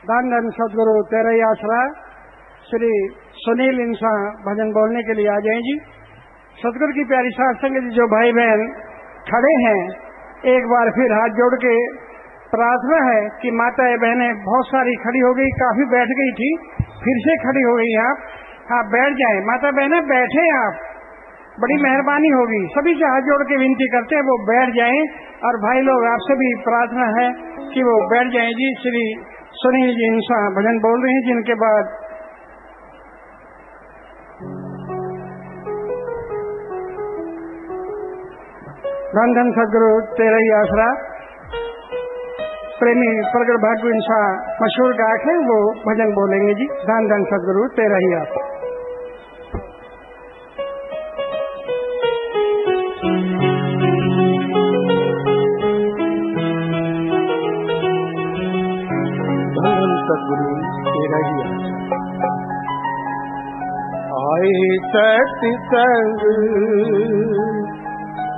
धन धन सदगुरु तेरा ही आसरा श्री सुनील इंसान भजन बोलने के लिए आ जाए जी। सदगुरु की प्यारी साथ संगत जो भाई बहन खड़े हैं, एक बार फिर हाथ जोड़ के प्रार्थना है कि माता बहनें बहुत सारी खड़ी हो गई, काफी बैठ गई थी, फिर से खड़ी हो गई आप। हाँ, बैठ जाएं माता बहनें, बैठे आप, बड़ी मेहरबानी होगी। सभी से हाथ जोड़ के विनती करते हैं वो बैठ जाएं, और भाई लोग आपसे भी प्रार्थना है कि वो बैठ जाएं जी। श्री सुनील जी इंसान भजन बोल रहे हैं, जिनके बाद धन धन सदगुरु तेरा ही आसरा प्रेमी प्रगट भाग्य इंसान मशहूर गायक है, वो भजन बोलेंगे जी। धन धन सदगुरु तेरा ही आसरा। सदगुरु तेरा ही आए सत्संग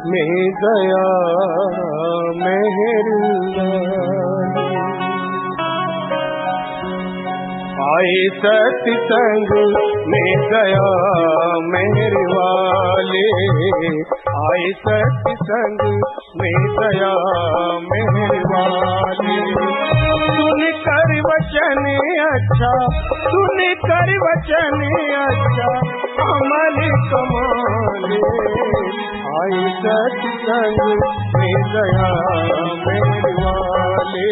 में दया मेहर आए सत्संग में दया मेहर वाले, आए सत्संग में दया मेहर वाले। सुन कर वचन अच्छा, सुन कर वचन अच्छा, अमल कमाले। आए सत्संग में दया मेरे वाले,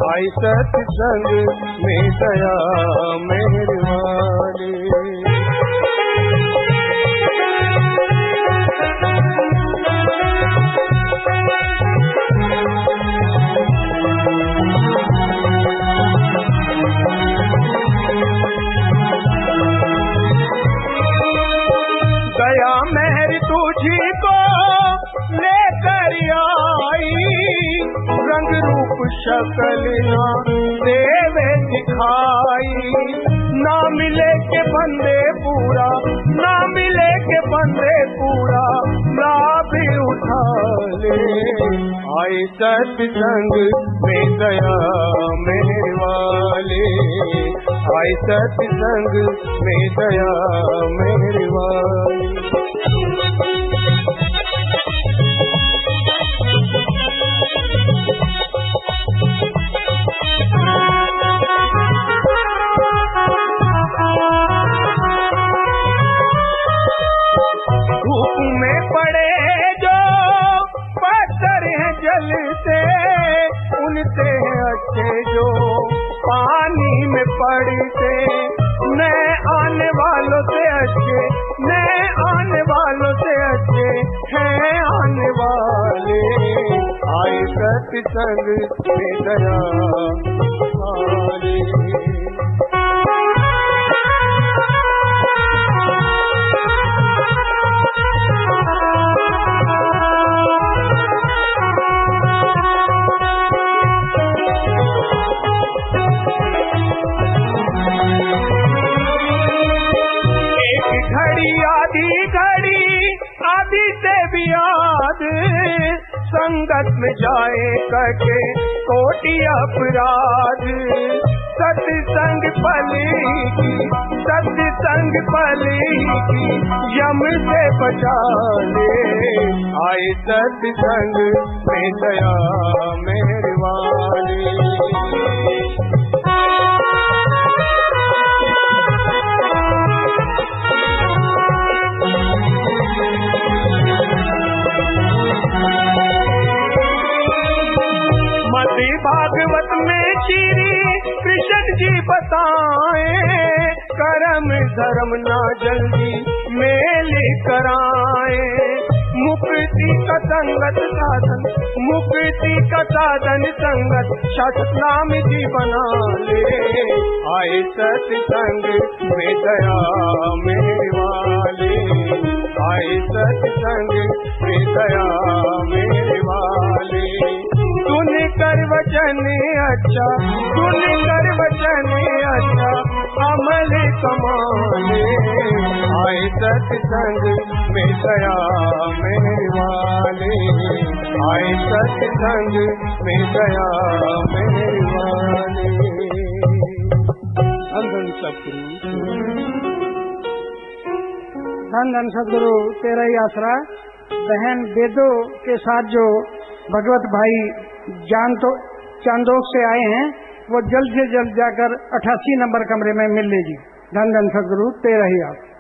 आए सत्संग में दया मेरे वाले। दया मेहर तुझी को लेकर आई, रंग रूप शक्ल ना देवे दिखाई। ना मिले के बंदे पूरा, ना मिले के बंदे पूरा, लाभ उठा ले। आए सत्संग में दया मेरे वाले, आए सत्संग में दया मेरे वाले। धूप में पड़े जो पत्थर हैं जलते, उनसे अच्छे जो पानी में पड़ते। नए आने वालों से अच्छे, नए आने वालों से अच्छे हैं आने वाले। आए सत्संग में दया वाले। आदि से भी याद संगत में जाए करके कोटि अपराध। सत्संग फली की, सत्संग फली की, यम से बचा ले। आए सत्संग में दया मेरे वाले। भागवत में श्री कृष्ण जी बताए, कर्म धर्म ना जल्दी मेल कराए। मुक्ति का संगत साधन, मुक्ति का साधन संगत, शाश्वत नाम जी बना ले। आए सत्संग में दया मेरे वाले, आए सत्संग में दया मेरे वाले। सुन कर वचन अच्छा, सुन कर वचन अच्छा, अमल कमाले। आए सत्संग में दया मेरे वाले, आए सत्संग में दया मेरे वाले। सतगुरु। धन धन सतगुरु तेरा ही आसरा। बहन बेदो के साथ जो भगवत भाई चांदोक से आए हैं वो जल्द से जल्द जाकर 88 नंबर कमरे में मिल लीजिए। धन धन सतगुरु तेरा ही आसरा।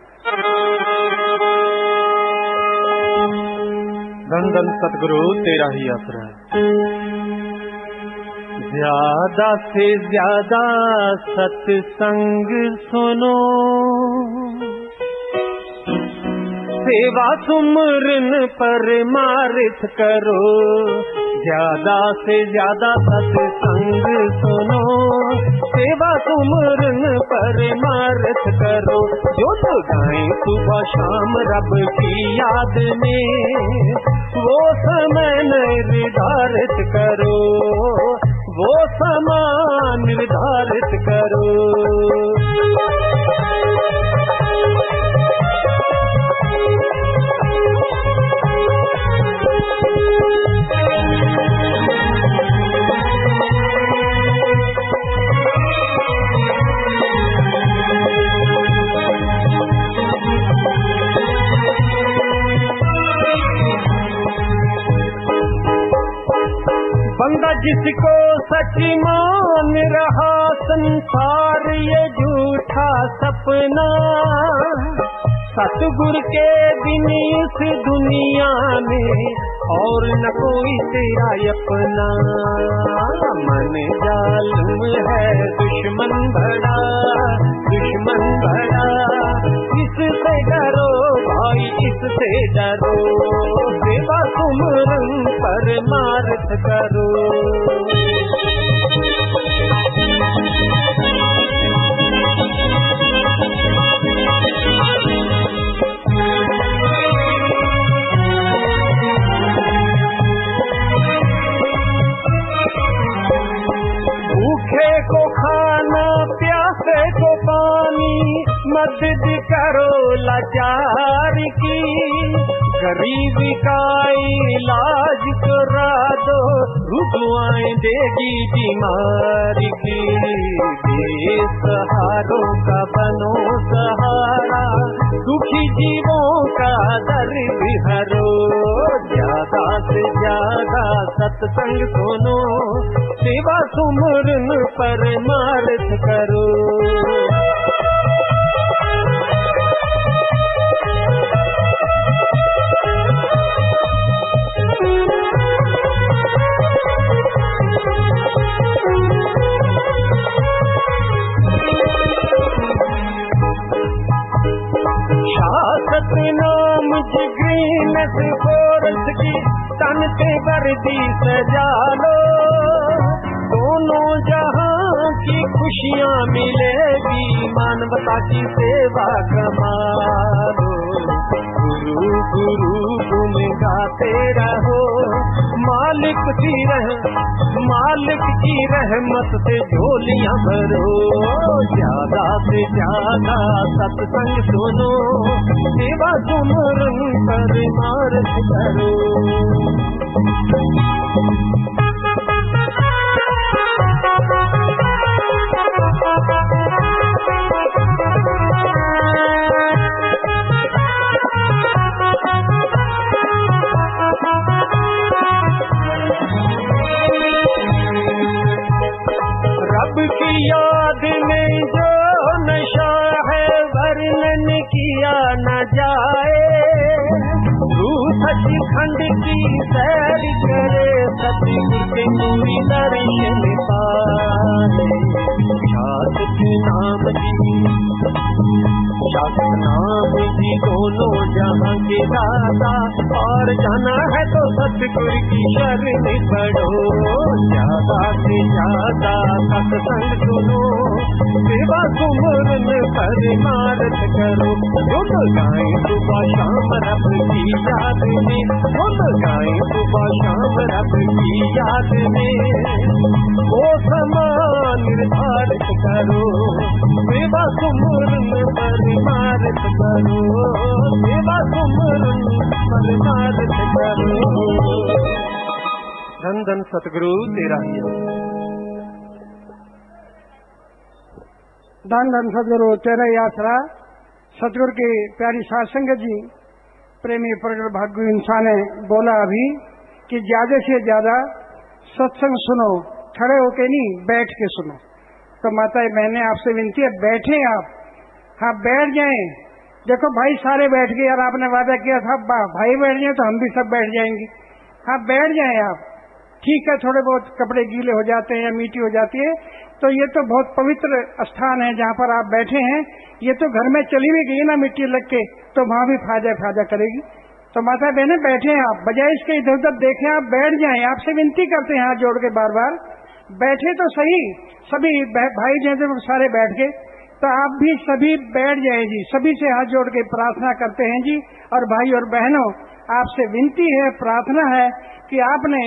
धन धन सतगुरु तेरा ही आसरा। ज्यादा से ज्यादा सत्संग सुनो, सेवा सुमरन परमार्थ करो। ज्यादा से ज्यादा सत्संग सुनो, सेवा सुमरन परमार्थ करो। जो तो गाएं सुबह शाम रब की याद में, वो समय निर्धारित करो, वो समय निर्धारित करो। बंदा जिसको सच मान रहा संसार ये झूठा सपना, सतगुर के दिन इस दुनिया में और न कोई तेरा अपना। मन जालिम है दुश्मन बड़ा, दुश्मन बड़ा, इससे डरो भाई इससे डरो। सेवा सुमरन परमार्थ करो। भूखे को खाना, प्यासे को पानी, मदद करो लाचार की। गरीबी का इलाज करा दो, रुदवाएं देगी बीमारी की। बेसहारों का बनो सहारा, दुखी जीवों का दर्द हरो। ज्यादा से ज्यादा सत्संग सुनो, सेवा सुमरन परमार्थ करो। शासक नाम जिग्रीनस फोरस की तन पे वर्दी सजा लो। दोनों जहां की खुशियां मिलेगी, मानवता की सेवा कमा लो। गुरु गुरु तुम गाते रहो, मालिक की रहमत से झोलियां भरो। ज्यादा से ज्यादा सत्संग सुनो, सेवा सुमरन परमार्थ करो। रब की याद में जो नशा है वर्णन किया न जाए। रूह सचखंड की सैर करे, सतगुर के पूरी दर्शन पाए। शासक नाम जी दोनों जहां के दाता, और जाना है तो सतगुर की शरण पढ़ो। ज्यादा से ज्यादा सत्संग सुनो, सेवा सुमरन परमार्थ करो। धुन गाएं सुबह शाम रब की याद में, धुन गाएं सुबह शाम रब की याद में। वो समान निर्धारित करो, सेवा सुमरन परमार्थ करो। सेवा सुमरन परमार्थ करो। धन धन सतगुरु तेरा ही। धन धन सदगुरु तेरा ही आसरा। सतगुरु की प्यारी साध संगत जी, प्रेमी प्रगट भाग्य इंसान ने बोला अभी कि ज्यादा से ज्यादा सत्संग सुनो, खड़े होके नहीं बैठ के सुनो। तो माता बहने आपसे विनती है, बैठे आप, हाँ बैठ जाएं। देखो भाई सारे बैठ गए यार, आपने वादा किया था भाई बैठ जाए तो हम भी सब बैठ जाएंगे। हाँ बैठ जाएं आप, ठीक है। थोड़े बहुत कपड़े गीले हो जाते हैं या मिट्टी हो जाती है, तो ये तो बहुत पवित्र स्थान है जहाँ पर आप बैठे हैं। ये तो घर में चली भी गई ना मिट्टी लग के, तो वहां भी फायदा करेगी। तो माता बहने बैठे हैं आप, बजाय इसके इधर उधर देखें आप बैठ जाएं। आपसे विनती करते हैं हाथ जोड़ के बार बार, बैठे तो सही। सभी भाई जैसे सारे बैठ गए, तो आप भी सभी बैठ जाएं जी। सभी से हाथ जोड़ के प्रार्थना करते हैं जी। और भाई और बहनों, आपसे विनती है, प्रार्थना है कि आपने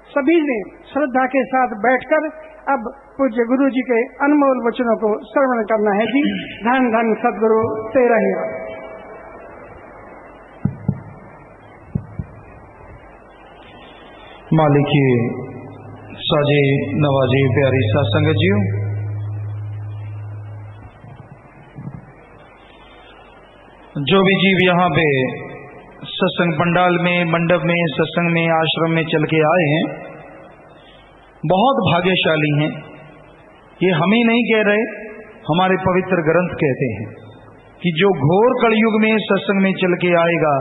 सभी ने श्रद्धा के साथ बैठकर अब पूज्य गुरु जी के अनमोल वचनों को श्रवण करना है जी। धन धन सदगुरु तेरा ही। मालिक की साजे नवाजे प्यारी सत्संग जी, जो भी जीव यहाँ पे सत्संग पंडाल में, मंडप में, सत्संग में, आश्रम में चल के आए हैं, बहुत भाग्यशाली हैं। ये हम ही नहीं कह रहे, हमारे पवित्र ग्रंथ कहते हैं कि जो घोर कलयुग में सत्संग में चल के आएगा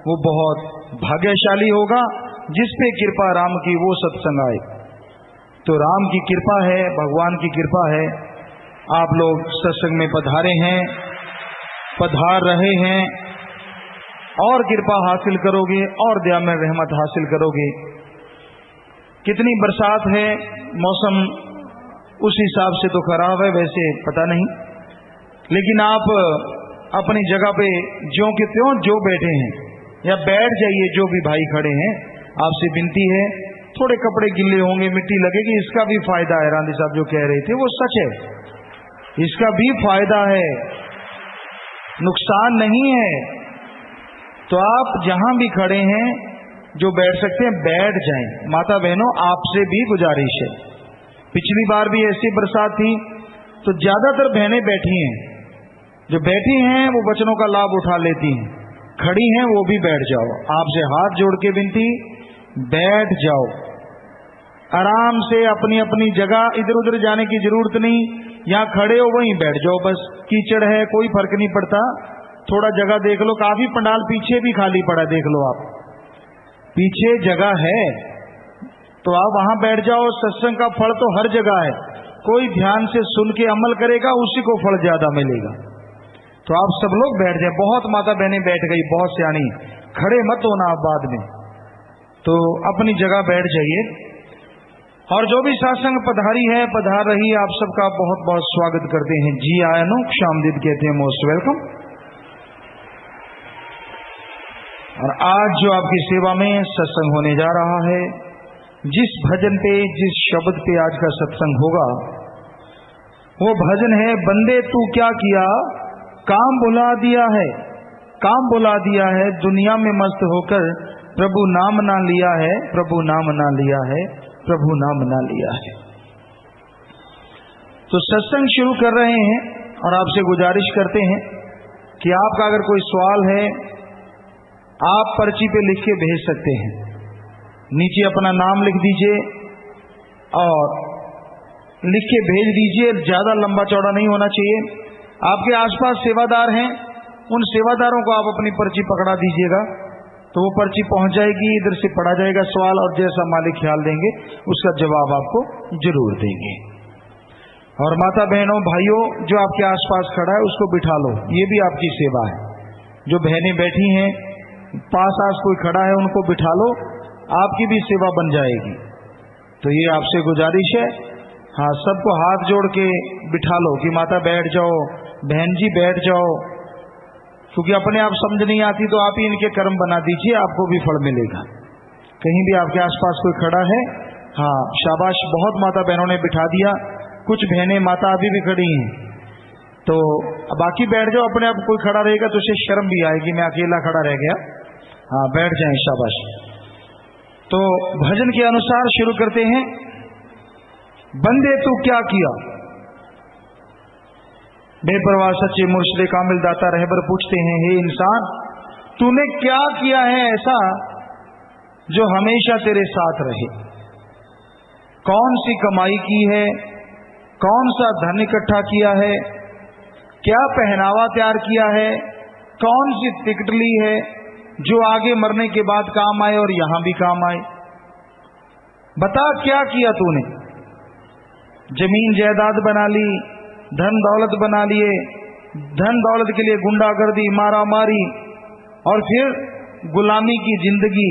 वो बहुत भाग्यशाली होगा, जिस पे कृपा राम की वो सत्संग आए। तो राम की कृपा है, भगवान की कृपा है, आप लोग सत्संग में पधारे हैं, पधार रहे हैं, और कृपा हासिल करोगे और दया में रहमत हासिल करोगे। कितनी बरसात है, मौसम उस हिसाब से तो खराब है, वैसे पता नहीं, लेकिन आप अपनी जगह पे ज्यों के त्यों जो बैठे हैं या बैठ जाइए। जो भी भाई खड़े हैं, आपसे विनती है, थोड़े कपड़े गिले होंगे, मिट्टी लगेगी, इसका भी फायदा है। रांधी साहब जो कह रहे थे वो सच है, इसका भी फायदा है, नुकसान नहीं है। तो आप जहां भी खड़े हैं, जो बैठ सकते हैं बैठ जाएं। माता बहनों, आपसे भी गुजारिश है, पिछली बार भी ऐसी बरसात थी तो ज्यादातर बहनें बैठी हैं, जो बैठी हैं वो वचनों का लाभ उठा लेती हैं, खड़ी हैं वो भी बैठ जाओ। आपसे हाथ जोड़ के विनती, बैठ जाओ आराम से, अपनी अपनी जगह, इधर उधर जाने की जरूरत नहीं। यहाँ खड़े हो वहीं बैठ जाओ बस। कीचड़ है कोई फर्क नहीं पड़ता, थोड़ा जगह देख लो, काफी पंडाल पीछे भी खाली पड़ा, देख लो आप, पीछे जगह है तो आप वहां बैठ जाओ। सत्संग का फल तो हर जगह है, कोई ध्यान से सुन के अमल करेगा उसी को फल ज्यादा मिलेगा। तो आप सब लोग बैठ जाए। बहुत माता बहनें बैठ गई, बहुत सियाणी, खड़े मत होना आप बाद में, तो अपनी जगह बैठ जाइए। और जो भी सत्संग पधारी है, पधार रही, आप सबका बहुत बहुत स्वागत करते हैं। जी आयनो शामदीद कहते हैं, मोस्ट वेलकम। और आज जो आपकी सेवा में सत्संग होने जा रहा है, जिस भजन पे, जिस शब्द पे आज का सत्संग होगा, वो भजन है, बंदे तू क्या किया, काम भुला दिया है, काम भुला दिया है, दुनिया में मस्त होकर प्रभु नाम ना लिया है, प्रभु नाम ना लिया है, प्रभु नाम ना लिया है। तो सत्संग शुरू कर रहे हैं और आपसे गुजारिश करते हैं कि आपका अगर कोई सवाल है, आप पर्ची पे लिख के भेज सकते हैं। नीचे अपना नाम लिख दीजिए और लिख के भेज दीजिए, ज्यादा लंबा चौड़ा नहीं होना चाहिए। आपके आसपास सेवादार हैं, उन सेवादारों को आप अपनी पर्ची पकड़ा दीजिएगा, तो वो पर्ची पहुंच जाएगी, इधर से पढ़ा जाएगा सवाल, और जैसा मालिक ख्याल देंगे उसका जवाब आपको जरूर देंगे। और माता बहनों भाइयों, जो आपके आसपास खड़ा है उसको बिठा लो, ये भी आपकी सेवा है। जो बहनें बैठी हैं, पास आस कोई खड़ा है, उनको बिठा लो, आपकी भी सेवा बन जाएगी। तो ये आपसे गुजारिश है, हाँ, सबको हाथ जोड़ के बिठा लो कि माता बैठ जाओ, बहन जी बैठ जाओ, क्योंकि अपने आप समझ नहीं आती तो आप ही इनके कर्म बना दीजिए, आपको भी फल मिलेगा। कहीं भी आपके आसपास कोई खड़ा है, हाँ शाबाश, बहुत माता बहनों ने बिठा दिया। कुछ बहनें माता अभी भी खड़ी हैं, तो बाकी बैठ जाओ। अपने आप कोई खड़ा रहेगा तो उसे शर्म भी आएगी, मैं अकेला खड़ा रह गया। हाँ बैठ जाएं, शाबाश। तो भजन के अनुसार शुरू करते हैं। बंदे तू क्या किया, बेपरवाह सच्चे मुर्शिद कामिल दाता रहबर पूछते हैं, हे इंसान, तूने क्या किया है ऐसा जो हमेशा तेरे साथ रहे? कौन सी कमाई की है, कौन सा धन इकट्ठा किया है, क्या पहनावा तैयार किया है, कौन सी टिकट ली है जो आगे मरने के बाद काम आए और यहां भी काम आए? बता क्या किया तूने? जमीन जायदाद बना ली, धन दौलत बना लिए, धन दौलत के लिए गुंडागर्दी, मारा मारी, और फिर गुलामी की जिंदगी,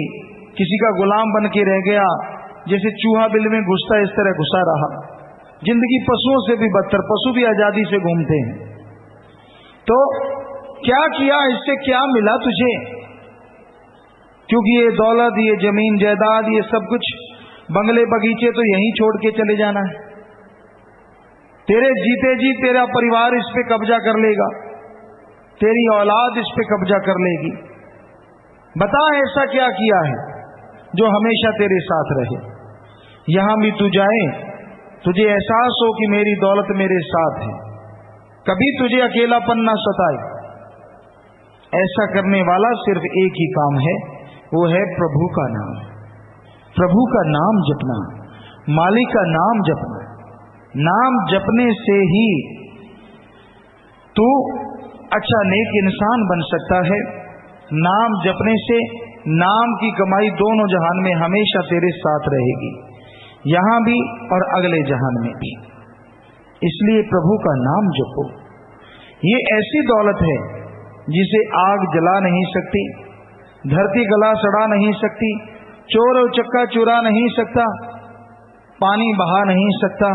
किसी का गुलाम बन के रह गया, जैसे चूहा बिल में घुसता इस तरह घुसा रहा। जिंदगी पशुओं से भी बदतर, पशु भी आजादी से घूमते हैं। तो क्या किया, इससे क्या मिला तुझे? क्योंकि ये दौलत, ये जमीन जायदाद, ये सब कुछ, बंगले बगीचे तो यहीं छोड़ के चले जाना है। तेरे जीते जी तेरा परिवार इस पे कब्जा कर लेगा, तेरी औलाद इस पे कब्जा कर लेगी। बता ऐसा क्या किया है जो हमेशा तेरे साथ रहे? यहां भी तू जाए, तुझे एहसास हो कि मेरी दौलत मेरे साथ है, कभी तुझे अकेलापन ना सताए। ऐसा करने वाला सिर्फ एक ही काम है, वो है प्रभु का नाम। प्रभु का नाम जपना, मालिक का नाम जपना। नाम जपने से ही तू अच्छा नेक इंसान बन सकता है। नाम जपने से नाम की कमाई दोनों जहान में हमेशा तेरे साथ रहेगी, यहां भी और अगले जहान में भी। इसलिए प्रभु का नाम जपो। ये ऐसी दौलत है जिसे आग जला नहीं सकती, धरती गला सड़ा नहीं सकती, चोर और चक्का चुरा नहीं सकता, पानी बहा नहीं सकता,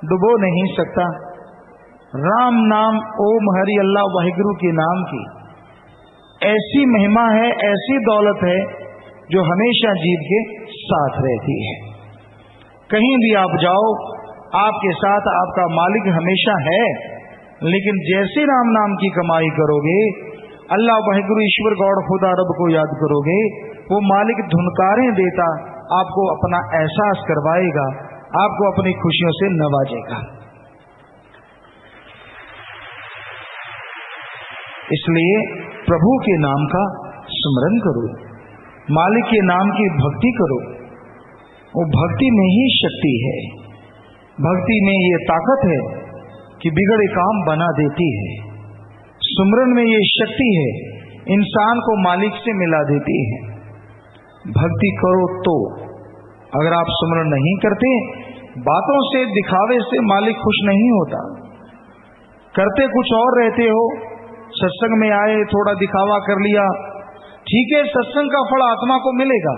डुबो नहीं सकता। राम नाम, ओम हरि अल्लाह वाहिगुरु के नाम की ऐसी महिमा है, ऐसी दौलत है जो हमेशा जीव के साथ रहती है। कहीं भी आप जाओ, आपके साथ आपका मालिक हमेशा है। लेकिन जैसे राम नाम की कमाई करोगे, अल्लाह वाहिगुरु ईश्वर गौड़ खुदा रब को याद करोगे, वो मालिक धुनकारें देता आपको अपना एहसास करवाएगा, आपको अपनी खुशियों से नवाजेगा। इसलिए प्रभु के नाम का स्मरण करो, मालिक के नाम की भक्ति करो। वो भक्ति में ही शक्ति है, भक्ति में ये ताकत है कि बिगड़े काम बना देती है। सुमरन में ये शक्ति है, इंसान को मालिक से मिला देती है। भक्ति करो तो, अगर आप सुमरन नहीं करते, बातों से दिखावे से मालिक खुश नहीं होता। करते कुछ और रहते हो, सत्संग में आए, थोड़ा दिखावा कर लिया, ठीक है, सत्संग का फल आत्मा को मिलेगा।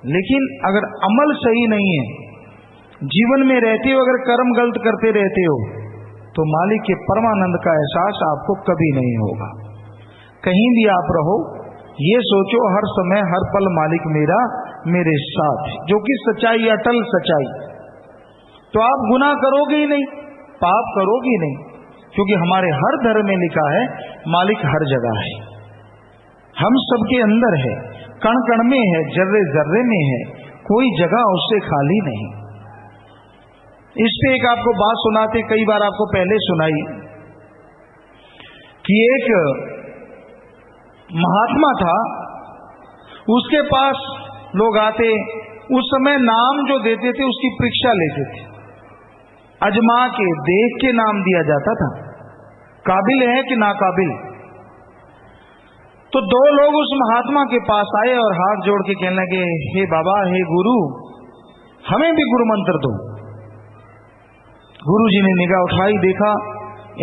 लेकिन अगर अमल सही नहीं है, जीवन में रहते हो, अगर कर्म गलत करते रहते हो, तो मालिक के परमानंद का एहसास आपको कभी नहीं होगा। कहीं भी आप रहो, ये सोचो हर समय हर पल मालिक मेरा मेरे साथ, जो कि सच्चाई, अटल सच्चाई। तो आप गुनाह करोगे ही नहीं, पाप करोगे ही नहीं, क्योंकि हमारे हर धर्म में लिखा है मालिक हर जगह है, हम सबके अंदर है, कण कण में है, जर्रे जर्रे में है, कोई जगह उससे खाली नहीं। इस पे एक आपको बात सुनाते, कई बार आपको पहले सुनाई, कि एक महात्मा था, उसके पास लोग आते, उस समय नाम जो देते थे उसकी परीक्षा लेते थे, अजमा के देख के नाम दिया जाता था, काबिल है कि नाकाबिल। तो दो लोग उस महात्मा के पास आए और हाथ जोड़ के कहने लगे, हे बाबा, हे गुरु, हमें भी गुरु मंत्र दो। गुरु जी ने निगाह उठाई, देखा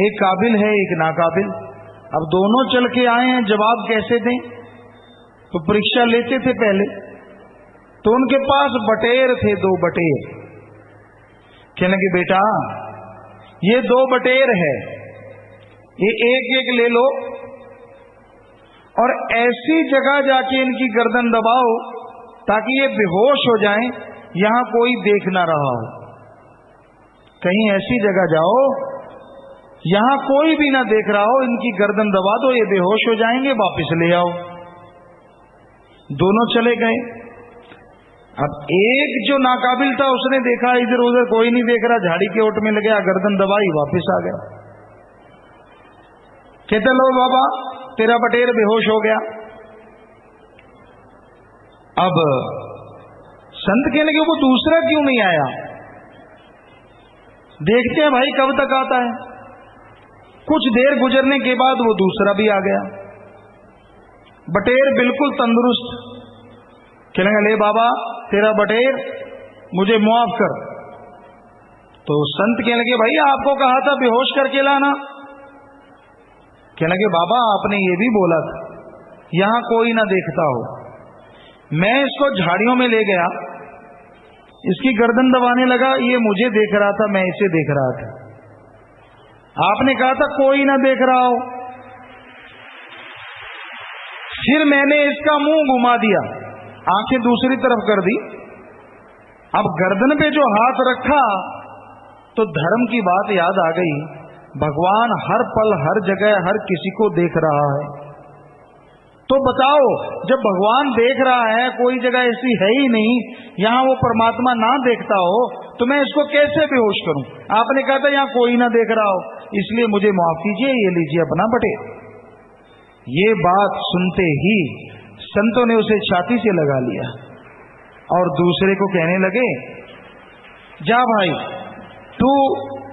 एक काबिल है एक नाकाबिल। अब दोनों चल के आए हैं, जवाब कैसे दें? तो परीक्षा लेते थे पहले, तो उनके पास बटेर थे, दो बटेर। कहने लगे, बेटा ये दो बटेर है, ये एक एक ले लो और ऐसी जगह जाके इनकी गर्दन दबाओ ताकि ये बेहोश हो जाएं, यहां कोई देख ना रहा हो। कहीं ऐसी जगह जाओ यहां कोई भी ना देख रहा हो, इनकी गर्दन दबा दो, ये बेहोश हो जाएंगे, वापस ले आओ। दोनों चले गए। अब एक जो नाकाबिल था उसने देखा इधर उधर कोई नहीं देख रहा, झाड़ी के ओट में लग गया, गर्दन दबाई, वापस आ गया। कहते लो बाबा तेरा बटेर बेहोश हो गया। अब संत कहने के वो दूसरा क्यों नहीं आया? देखते हैं भाई कब तक आता है। कुछ देर गुजरने के बाद वो दूसरा भी आ गया, बटेर बिल्कुल तंदुरुस्त। कहने ले बाबा तेरा बटेर मुझे मुआफ कर। तो संत कहने लगे भाई आपको कहा था बेहोश करके लाना। कहने लगे बाबा आपने ये भी बोला था यहां कोई ना देखता हो। मैं इसको झाड़ियों में ले गया, इसकी गर्दन दबाने लगा, ये मुझे देख रहा था, मैं इसे देख रहा था। आपने कहा था कोई ना देख रहा हो। फिर मैंने इसका मुंह घुमा दिया, आंखें दूसरी तरफ कर दी। अब गर्दन पे जो हाथ रखा तो धर्म की बात याद आ गई। भगवान हर पल हर जगह हर किसी को देख रहा है। तो बताओ जब भगवान देख रहा है, कोई जगह ऐसी है ही नहीं यहां वो परमात्मा ना देखता हो, तो मैं इसको कैसे बेहोश करूं? आपने कहा था यहां कोई ना देख रहा हो, इसलिए मुझे माफ कीजिए, ये लीजिए अपना बटेर। ये बात सुनते ही संतों ने उसे छाती से लगा लिया और दूसरे को कहने लगे जा भाई तू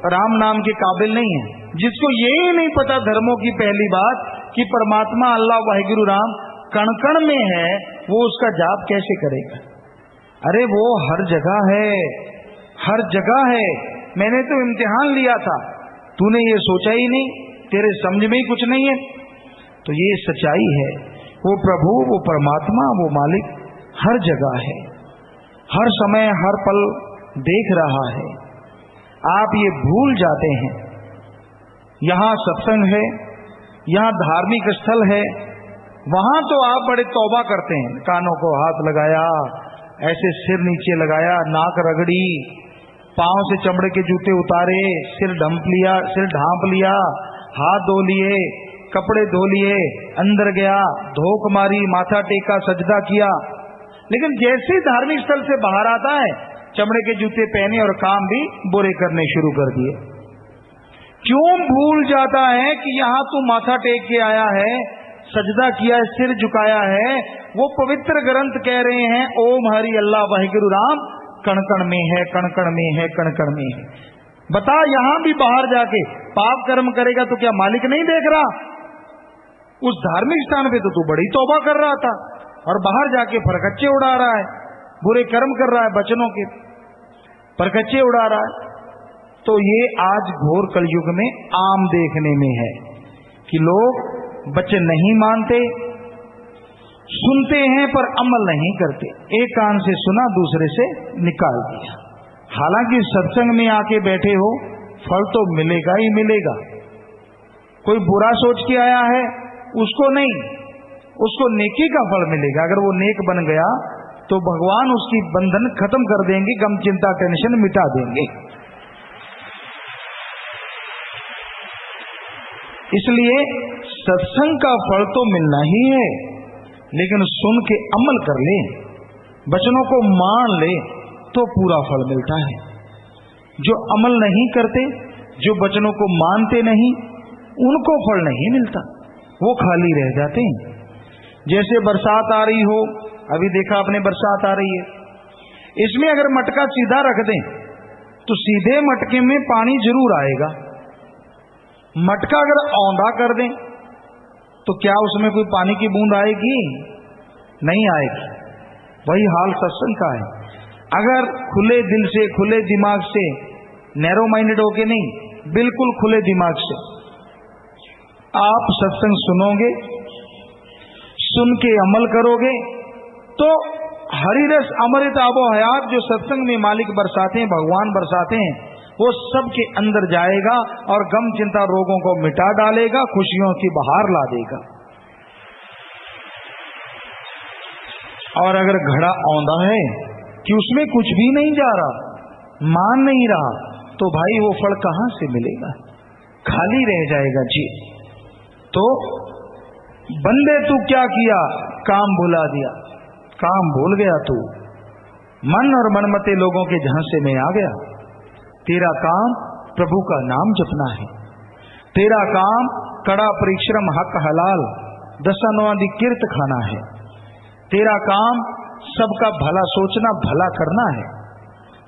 राम नाम के काबिल नहीं है। जिसको ये ही नहीं पता धर्मों की पहली बात कि परमात्मा अल्लाह वाहिगुरु राम कण कण में है, वो उसका जाप कैसे करेगा? अरे वो हर जगह है, हर जगह है। मैंने तो इम्तिहान लिया था, तूने ये सोचा ही नहीं, तेरे समझ में ही कुछ नहीं है। तो ये सच्चाई है, वो प्रभु वो परमात्मा वो मालिक हर जगह है, हर समय हर पल देख रहा है। आप ये भूल जाते हैं यहां सत्संग है, यहां धार्मिक स्थल है, वहां तो आप बड़े तौबा करते हैं, कानों को हाथ लगाया, ऐसे सिर नीचे लगाया, नाक रगड़ी, पांव से चमड़े के जूते उतारे, सिर ढांप लिया, हाथ धो लिए, कपड़े धो लिए, अंदर गया, धोक मारी, माथा टेका, सजदा किया। लेकिन जैसे ही धार्मिक स्थल से बाहर आता है चमड़े के जूते पहने और काम भी बुरे करने शुरू कर दिए। क्यों भूल जाता है कि यहां तू माथा टेक के आया है, सजदा किया है, सिर झुकाया है। वो पवित्र ग्रंथ कह रहे हैं ओम हरि अल्लाह वाहिगुरु राम कण कण में है, कण कण में है, कण कण में है। बता यहां भी बाहर जाके पाप कर्म करेगा तो क्या मालिक नहीं देख रहा? उस धार्मिक स्थान पे तो तू बड़ी तौबा कर रहा था और बाहर जाके फरकच्चे उड़ा रहा है, बुरे कर्म कर रहा है, बचनों के फरकच्चे उड़ा रहा है। तो ये आज घोर कलयुग में आम देखने में है कि लोग वचन नहीं मानते, सुनते हैं पर अमल नहीं करते। एक कान से सुना दूसरे से निकाल दिया। हालांकि सत्संग में आके बैठे हो फल तो मिलेगा ही मिलेगा। कोई बुरा सोच के आया है उसको नहीं, उसको नेकी का फल मिलेगा। अगर वो नेक बन गया तो भगवान उसकी बंधन खत्म कर देंगे, गम चिंता टेंशन मिटा देंगे। इसलिए सत्संग का फल तो मिलना ही है, लेकिन सुन के अमल कर ले, वचनों को मान ले तो पूरा फल मिलता है। जो अमल नहीं करते, जो वचनों को मानते नहीं, उनको फल नहीं मिलता, वो खाली रह जाते हैं। जैसे बरसात आ रही हो, अभी देखा आपने बरसात आ रही है, इसमें अगर मटका सीधा रख दें तो सीधे मटके में पानी जरूर आएगा। मटका अगर औंधा कर दें तो क्या उसमें कोई पानी की बूंद आएगी? नहीं आएगी। वही हाल सत्संग का है। अगर खुले दिल से, खुले दिमाग से, नैरो माइंडेड होके नहीं, बिल्कुल खुले दिमाग से आप सत्संग सुनोगे, सुन के अमल करोगे तो हरिरस अमृत आबो हयात जो सत्संग में मालिक बरसाते हैं, भगवान बरसाते हैं, वो सबके अंदर जाएगा और गम चिंता रोगों को मिटा डालेगा, खुशियों की बहार ला देगा। और अगर घड़ा औंधा है कि उसमें कुछ भी नहीं जा रहा, मान नहीं रहा, तो भाई वो फल कहां से मिलेगा? खाली रह जाएगा जी। तो बंदे तू क्या किया? काम भुला दिया। काम भूल गया तू, मन और मनमते लोगों के झांसे में आ गया। तेरा काम प्रभु का नाम जपना है, तेरा काम कड़ा परिश्रम हक हलाल, दसनवादी किर्त खाना है। तेरा काम सबका भला सोचना, भला करना है।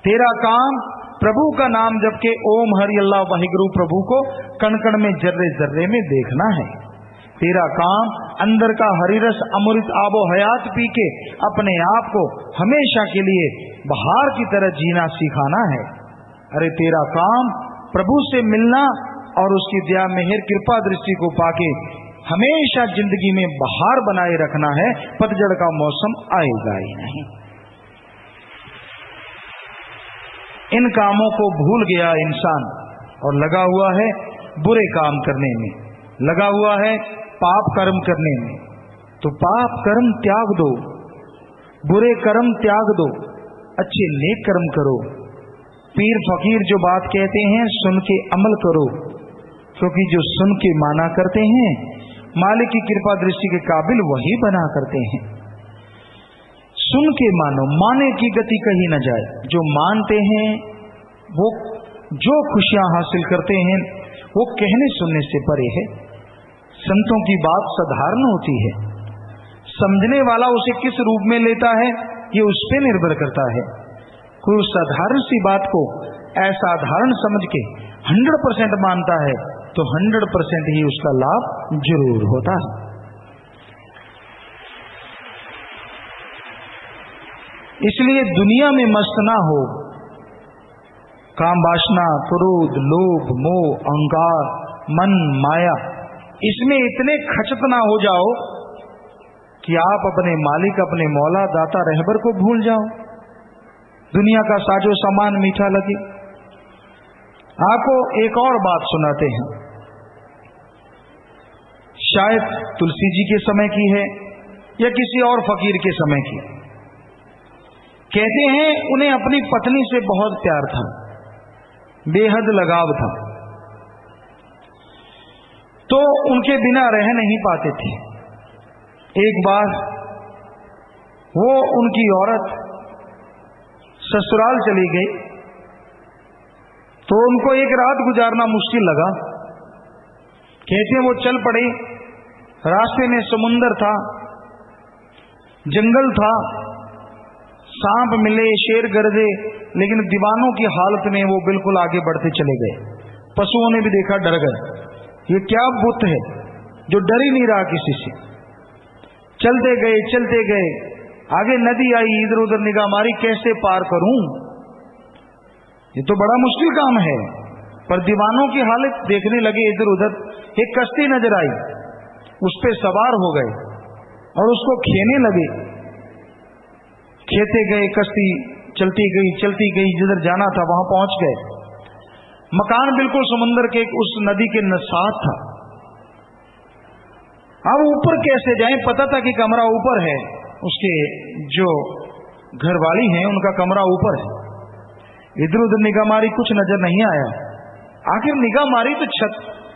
तेरा काम प्रभु का नाम जप के ओम हरि अल्लाह वाहिगुरु प्रभु को कण कण में जर्रे जर्रे में देखना है। तेरा काम अंदर का हरिरस अमृत आबो हयात पी के अपने आप को हमेशा के लिए बहार की तरह जीना सिखाना है। अरे तेरा काम प्रभु से मिलना और उसकी दया मेहर कृपा दृष्टि को पाके हमेशा जिंदगी में बहार बनाए रखना है। पतझड़ का मौसम आएगा ही नहीं। इन कामों को भूल गया इंसान और लगा हुआ है बुरे काम करने में, लगा हुआ है पाप कर्म करने में। तो पाप कर्म त्याग दो, बुरे कर्म त्याग दो, अच्छे नेक कर्म करो। पीर फकीर जो बात कहते हैं सुन के अमल करो, क्योंकि जो सुन के माना करते हैं मालिक की कृपा दृष्टि के काबिल वही बना करते हैं। सुन के मानो, माने की गति कही न जाए। जो मानते हैं वो जो खुशियां हासिल करते हैं वो कहने सुनने से परे है। संतों की बात साधारण होती है, समझने वाला उसे किस रूप में लेता है ये उस पर निर्भर करता है। कोई उस साधारण सी बात को असाधारण समझ के 100% मानता है तो 100% ही उसका लाभ जरूर होता है। इसलिए दुनिया में मस्त ना हो। काम वासना, क्रोध, लोभ, मोह, अहंकार, मन, माया, इसमें इतने खचत ना हो जाओ कि आप अपने मालिक, अपने मौला, दाता, रहबर को भूल जाओ। दुनिया का साजो सामान मीठा लगे। आपको एक और बात सुनाते हैं, शायद तुलसी जी के समय की है या किसी और फकीर के समय की। कहते हैं उन्हें अपनी पत्नी से बहुत प्यार था, बेहद लगाव था, तो उनके बिना रह नहीं पाते थे। एक बार वो उनकी औरत ससुराल चली गई तो उनको एक रात गुजारना मुश्किल लगा। कहते हैं वो चल पड़े, रास्ते में समुंदर था, जंगल था, सांप मिले, शेर गरजे, लेकिन दीवानों की हालत में वो बिल्कुल आगे बढ़ते चले गए। पशुओं ने भी देखा, डर गए, ये क्या बुत है जो डर ही नहीं रहा किसी से। चलते गए, आगे नदी आई, इधर उधर निगाह मारी, कैसे पार करूं, ये तो बड़ा मुश्किल काम है। पर दीवानों की हालत देखने लगे इधर उधर। एक कश्ती नजर आई, उस पे सवार हो गए और उसको खेने लगे। खेते गए, कश्ती चलती गई, जिधर जाना था वहां पहुंच गए। मकान बिल्कुल समुद्र के उस नदी के साथ था। अब ऊपर कैसे जाएं, पता था कि कमरा ऊपर है, उसके जो घरवाली हैं उनका कमरा ऊपर है। इधर उधर निगाह मारी, कुछ नजर नहीं आया। आखिर निगाह मारी तो छत,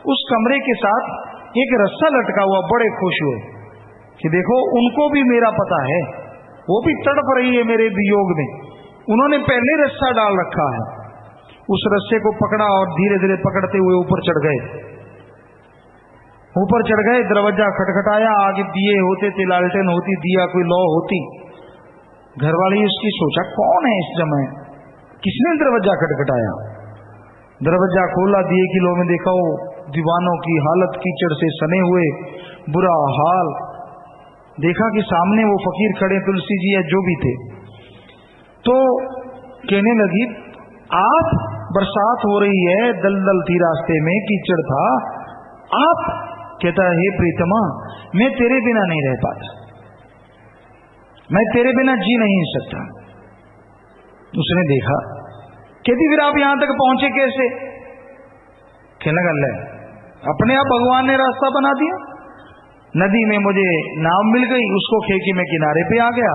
उस कमरे के साथ एक रस्सा लटका हुआ। बड़े खुश हुए कि देखो उनको भी मेरा पता है, वो भी तड़प रही है मेरे वियोग में। उन्होंने पहले रस्सा डाल रखा है। उस रस्से को पकड़ा और धीरे धीरे पकड़ते हुए ऊपर चढ़ गए। दरवाजा खटखटाया, आगे दिए होते थे, लालटेन होती, दिया कोई लौ होती। घरवाली उसकी सोचा कौन है इस समय, किसने दरवाजा खटखटाया। दरवाजा खोला, दिए की लौ में देखा वो दीवानों की हालत कीचड़ से सने हुए, बुरा हाल। देखा कि सामने वो फकीर खड़े, तुलसी जी या जो भी थे। तो कहने लगी, आप, बरसात हो रही है, दलदल थी रास्ते में, कीचड़ था, आप। कहता है, हे प्रीतमा, मैं तेरे बिना नहीं रह पाता, मैं तेरे बिना जी नहीं सकता। उसने देखा, कहती फिर आप यहां तक पहुंचे कैसे? कहने लगा, ले अपने आप भगवान ने रास्ता बना दिया। नदी में मुझे नाव मिल गई, उसको खेकी मैं किनारे पे आ गया,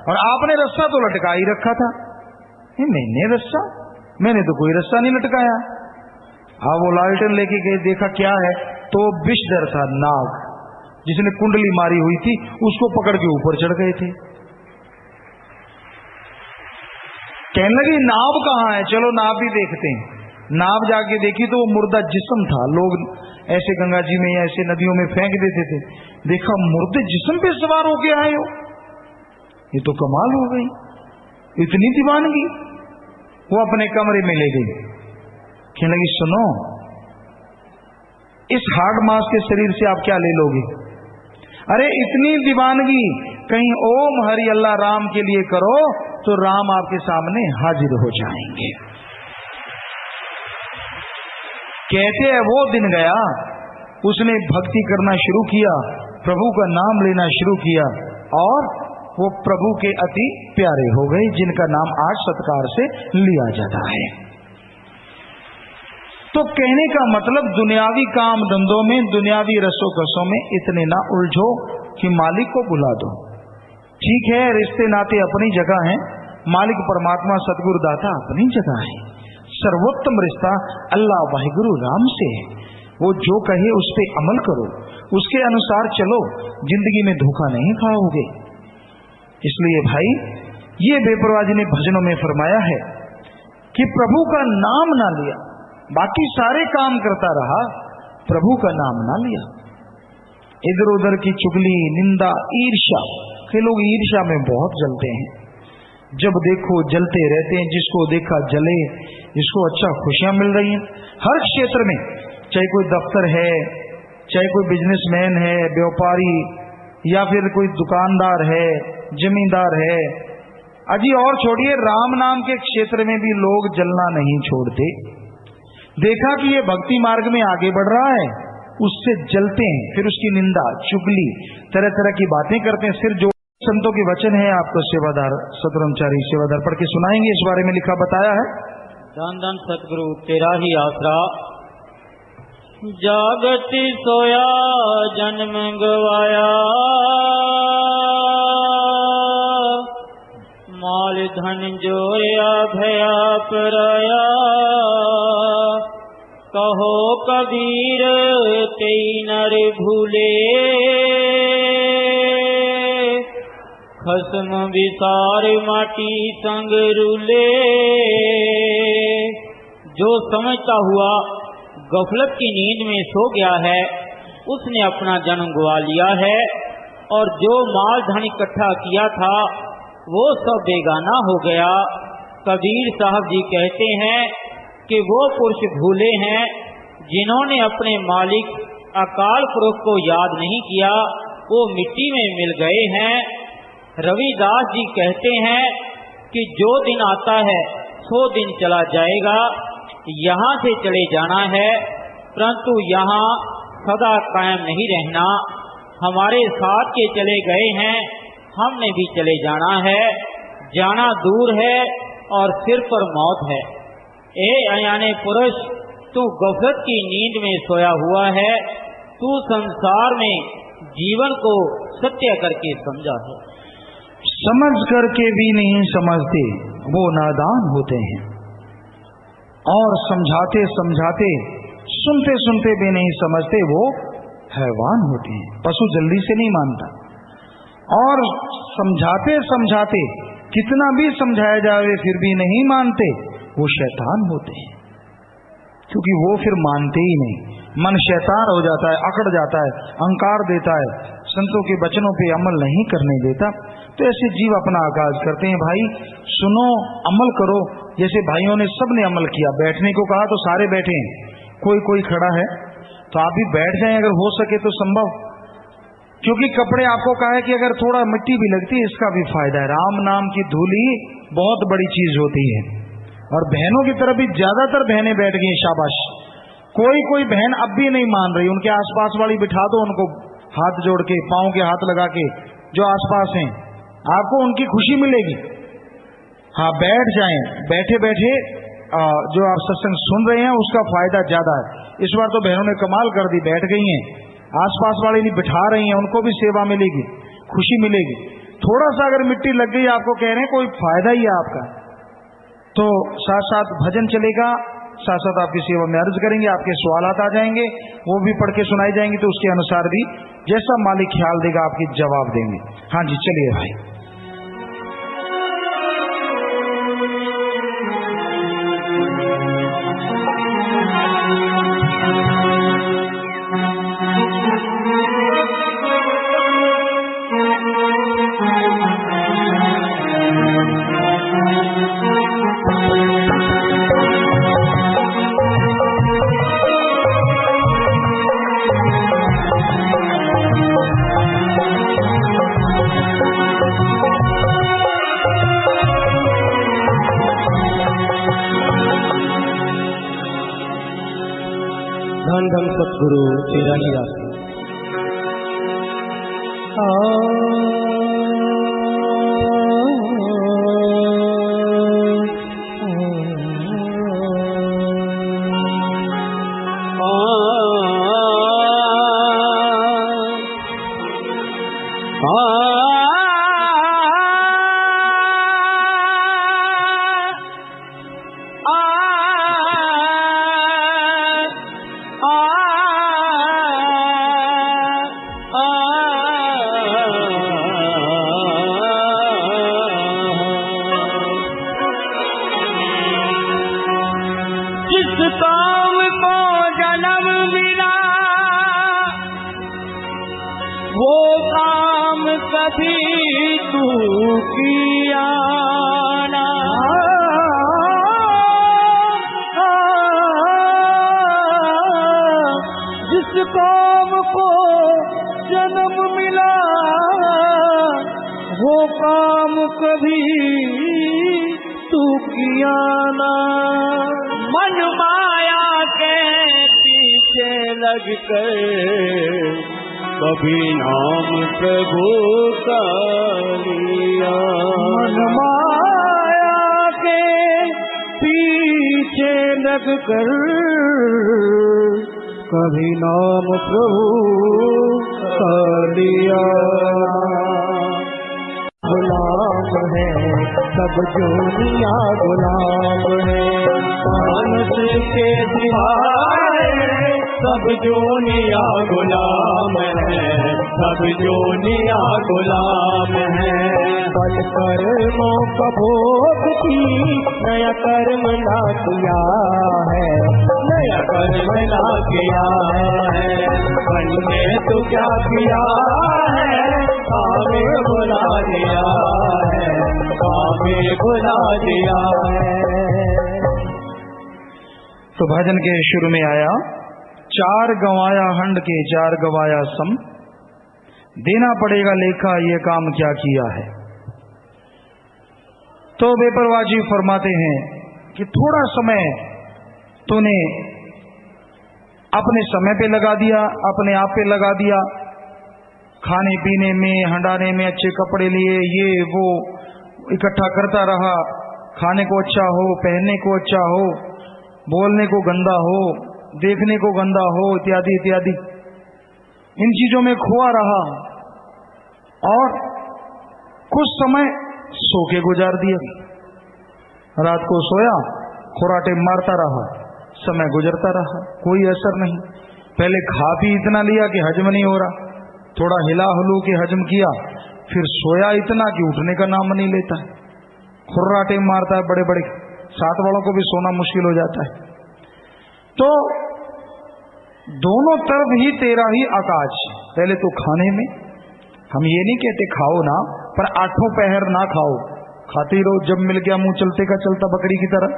और आपने रस्सा तो लटका ही रखा था। मैंने रस्सा? मैंने तो कोई रस्सा नहीं लटकाया। हाँ, वो लालटेन लेके गए, देखा क्या है, तो विषधर था, नाग, जिसने कुंडली मारी हुई थी, उसको पकड़ के ऊपर चढ़ गए थे। कहने लगी, नाव कहाँ है, चलो नाव भी देखते हैं। नाव जाके देखी तो वो मुर्दा जिस्म था। लोग ऐसे गंगा जी में या ऐसे नदियों में फेंक देते थे। देखा मुर्दे जिस्म पे सवार होके आए हो, ये तो कमाल हो गई, इतनी दीवानगी। वो अपने कमरे में ले गई, कहने लगी सुनो, इस हार्ड मास के शरीर से आप क्या ले लोगे? अरे इतनी दीवानगी कहीं ओम हरि अल्लाह राम के लिए करो तो राम आपके सामने हाजिर हो जाएंगे। कहते हैं वो दिन गया, उसने भक्ति करना शुरू किया, प्रभु का नाम लेना शुरू किया और वो प्रभु के अति प्यारे हो गए, जिनका नाम आज सत्कार से लिया जाता है। तो कहने का मतलब दुनियावी काम धंधों में, दुनियावी रसों कसों में इतने ना उलझो कि मालिक को भुला दो। ठीक है, रिश्ते नाते अपनी जगह हैं, मालिक परमात्मा सतगुरु दाता अपनी जगह है। सर्वोत्तम रिश्ता अल्लाह वाहिगुरु राम से है। वो जो कहे उस पे अमल करो, उसके अनुसार चलो, जिंदगी में धोखा नहीं खाओगे। इसलिए भाई ये बेपरवाह जी ने भजनों में फरमाया है कि प्रभु का नाम ना लिया, बाकी सारे काम करता रहा, प्रभु का नाम ना लिया। इधर उधर की चुगली, निंदा, ईर्ष्या, के लोग ईर्ष्या में बहुत जलते हैं, जब देखो जलते रहते हैं। जिसको देखा जले, जिसको अच्छा खुशियां मिल रही हैं हर क्षेत्र में, चाहे कोई दफ्तर है, चाहे कोई बिजनेसमैन है, व्यापारी, या फिर कोई दुकानदार है, जमींदार है, अजी और छोड़िए, राम नाम के क्षेत्र में भी लोग जलना नहीं छोड़ते। देखा कि ये भक्ति मार्ग में आगे बढ़ रहा है, उससे जलते हैं, फिर उसकी निंदा, चुगली, तरह तरह की बातें करते हैं। फिर जो संतों के वचन है आपको सेवादार सतब्रह्मचारी सेवादार पढ़ के सुनाएंगे, इस बारे में लिखा बताया है। धन धन सतगुरु तेरा ही आसरा, जागति सोया जन्म गवाया, माल धन जोया भया पराया, कहो कबीर तेई नर भूले, खसम विसार माटी संग रूले। जो समझता हुआ गफलत की नींद में सो गया है, उसने अपना जन्म गवा लिया है, और जो माल धन इकट्ठा किया था वो सब बेगाना हो गया। कबीर साहब जी कहते हैं कि वो पुरुष भूले हैं जिन्होंने अपने मालिक अकाल पुरुष को याद नहीं किया, वो मिट्टी में मिल गए हैं। रविदास जी कहते हैं कि जो दिन आता है सो दिन चला जाएगा, यहाँ से चले जाना है, परंतु यहाँ सदा कायम नहीं रहना। हमारे साथ के चले गए हैं, हमने भी चले जाना है, जाना दूर है और सिर पर मौत है। ए अयाने पुरुष, तू गफलत की नींद में सोया हुआ है, तू संसार में जीवन को सत्य करके समझा है। समझ करके भी नहीं समझते वो नादान होते हैं, और समझाते समझाते सुनते सुनते भी नहीं समझते वो हैवान होते हैं। पशु जल्दी से नहीं मानता, और समझाते समझाते कितना भी समझाया जाए फिर भी नहीं मानते, वो शैतान होते हैं, क्योंकि वो फिर मानते ही नहीं। मन शैतान हो जाता है, अकड़ जाता है, अहंकार देता है, संतों के वचनों पे अमल नहीं करने देता। तो ऐसे जीव अपना आगाज करते हैं। भाई सुनो, अमल करो। जैसे भाइयों ने सबने अमल किया, बैठने को कहा तो सारे बैठे हैं, कोई कोई खड़ा है, तो आप भी बैठ जाएं अगर हो सके तो संभव, क्योंकि कपड़े आपको कहा है कि अगर थोड़ा मिट्टी भी लगती है इसका भी फायदा है। राम नाम की धूली बहुत बड़ी चीज होती है। और बहनों की तरफ भी ज्यादातर बहनें बैठ गई, शाबाश। कोई कोई बहन अब भी नहीं मान रही, उनके आसपास वाली बिठा दो, उनको हाथ जोड़ के, पांव के हाथ लगा के, जो आसपास हैं, आपको उनकी खुशी मिलेगी। हाँ, बैठ जाएं, बैठे बैठे जो आप सत्संग सुन रहे हैं उसका फायदा ज्यादा है। इस बार तो बहनों ने कमाल कर दी, बैठ गई हैं, आसपास वाले भी बिठा रही हैं, उनको भी सेवा मिलेगी, खुशी मिलेगी। थोड़ा सा अगर मिट्टी लग गई, आपको कह रहे हैं कोई फायदा ही है आपका। तो साथ साथ भजन चलेगा, साथ साथ आपकी सेवा में अर्ज करेंगे, आपके सवालात आ जाएंगे, वो भी पढ़ के सुनाई जाएंगे, तो उसके अनुसार भी जैसा मालिक ख्याल देगा आपकी जवाब देंगे। हाँ जी, चलिए भाई। धन धन सतगुरु तेरा ही रास्ता। कभी नाम प्रभु का लिया, मन माया के पीछे लग कर कभी नाम प्रभु का लिया। गुलाम है सब दुनिया गुलाम है, मानस के सिवाय सब दुनिया गुलाम है, सब दुनिया गुलाम है। पल कर्मों का भोग की नया कर्म ना किया है, नया कर्म ना किया है। बनने तो क्या किया है, कामे बुला दिया है, कामे बुला दिया है। तो भजन के शुरू में आया, चार गवाया हंड के चार गवाया सम, देना पड़ेगा लेखा ये काम क्या किया है। तो बेपरवाह जी फरमाते हैं कि थोड़ा समय तूने अपने समय पे लगा दिया, अपने आप पे लगा दिया, खाने पीने में, हंडाने में, अच्छे कपड़े लिए, ये वो इकट्ठा करता रहा, खाने को अच्छा हो, पहनने को अच्छा हो, बोलने को गंदा हो, देखने को गंदा हो, इत्यादि इत्यादि, इन चीजों में खोआ रहा और कुछ समय सो के गुजार दिया। रात को सोया, खुराटे मारता रहा, समय गुजरता रहा, कोई असर नहीं। पहले खा पी इतना लिया कि हजम नहीं हो रहा, थोड़ा हिला हुलू के हजम किया, फिर सोया इतना कि उठने का नाम नहीं लेता है, खुर्राटे मारता है, बड़े बड़े साथ वालों को भी सोना मुश्किल हो जाता है। तो दोनों तरफ ही तेरा ही आकाश। पहले तो खाने में, हम ये नहीं कहते खाओ ना, पर आठों पहर ना खाओ, खाते रहो, जब मिल गया मुंह चलते का चलता बकरी की तरह।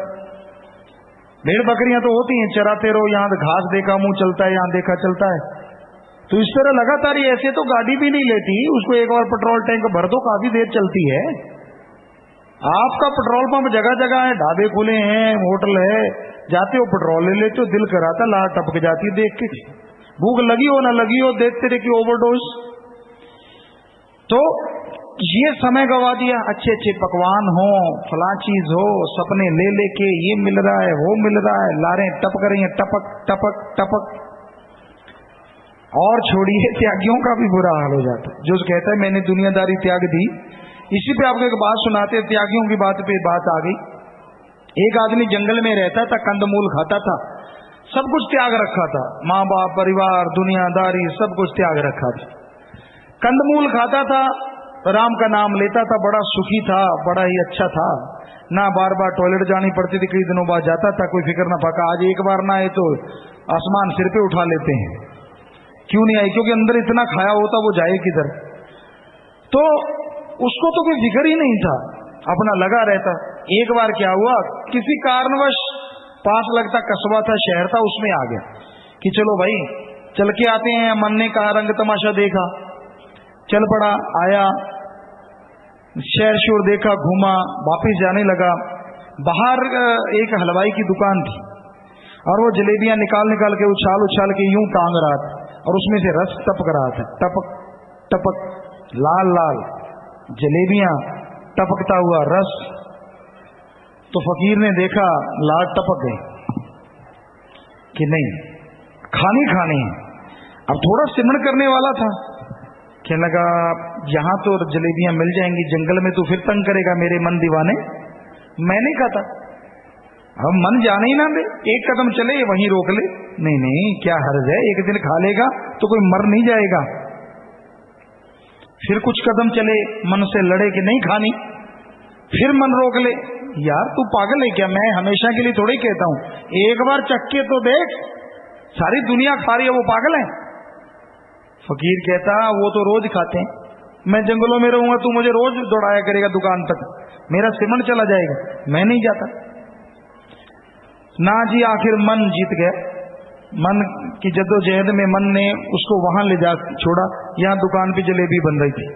भेड़ बकरियां तो होती हैं, चराते रहो, यहाँ घास देखा मुंह चलता है, यहाँ देखा चलता है। तो इस तरह लगातार ही ऐसे तो गाड़ी भी नहीं लेती, उसको एक बार पेट्रोल टैंक भर दो, काफी देर चलती है। आपका पेट्रोल पंप जगह जगह है, ढाबे खुले हैं, होटल है, जाते हो पेट्रोल ले लेते हो, दिल कराता, लार टपक जाती है देख के, भूख लगी हो ना लगी हो, देखते रहे कि ओवरडोज। तो ये समय गवा दिया, अच्छे अच्छे पकवान हो, फला चीज हो, सपने ले लेके ये मिल रहा है, वो मिल रहा है, लारें टपक रही हैं, टपक टपक टपक। और छोड़िए, त्यागियों का भी बुरा हाल हो जाता है। जो कहता है मैंने दुनियादारी त्याग दी, इसी पे आपको एक बात सुनाते, त्यागियों की बात पे बात आ गई। एक आदमी जंगल में रहता था, कंदमूल खाता था, सब कुछ त्याग रखा था, माँ बाप, परिवार, दुनियादारी, सब कुछ त्याग रखा था। कंदमूल खाता था, राम का नाम लेता था, बड़ा सुखी था, बड़ा ही अच्छा था, ना बार बार टॉयलेट जानी पड़ती थी, कई दिनों बाद जाता था, कोई फिक्र ना फाका। आज एक बार ना आए तो आसमान सिर पे उठा लेते हैं, क्यों नहीं आई, क्योंकि अंदर इतना खाया होता, वो जाए किधर। तो उसको तो कोई फिक्र ही नहीं था, अपना लगा रहता। एक बार क्या हुआ, किसी कारणवश पास लगता कस्बा था, शहर था, उसमें आ गया कि चलो भाई चल के आते हैं। मन ने कहा, रंग तमाशा देखा, चल पड़ा, आया, शहर शोर देखा, घूमा, वापिस जाने लगा। बाहर एक हलवाई की दुकान थी, और वो जलेबियां निकाल निकाल के उछाल उछाल के यूं टांग रहा था, और उसमें से रस टपक रहा था, टपक टपक, लाल लाल जलेबियां, टपकता हुआ रस। तो फकीर ने देखा लाल टपक गई कि नहीं, खानी खानी है। अब थोड़ा सिमरण करने वाला था, कहने लगा यहां तो जलेबियां मिल जाएंगी, जंगल में तो फिर तंग करेगा मेरे मन दीवाने, मैं नहीं खाता। अब मन जाने ही ना दे, एक कदम चले वहीं रोक ले। नहीं नहीं, क्या हर्ज है, एक दिन खा लेगा तो कोई मर नहीं जाएगा। फिर कुछ कदम चले, मन से लड़े कि नहीं खानी, फिर मन रोक ले। यार तू पागल है क्या, मैं हमेशा के लिए थोड़ी कहता हूं, एक बार चक्के तो देख, सारी दुनिया खा रही है, वो पागल है। फकीर कहता वो तो रोज खाते हैं, मैं जंगलों में रहूंगा, तू मुझे रोज दौड़ाया करेगा दुकान तक, मेरा सिमरण चला जाएगा, मैं नहीं जाता। ना जी, आखिर मन जीत गया। मन की जद्दोजहद में मन ने उसको वहां ले जा छोड़ा, यहां दुकान पे जलेबी बन रही थी।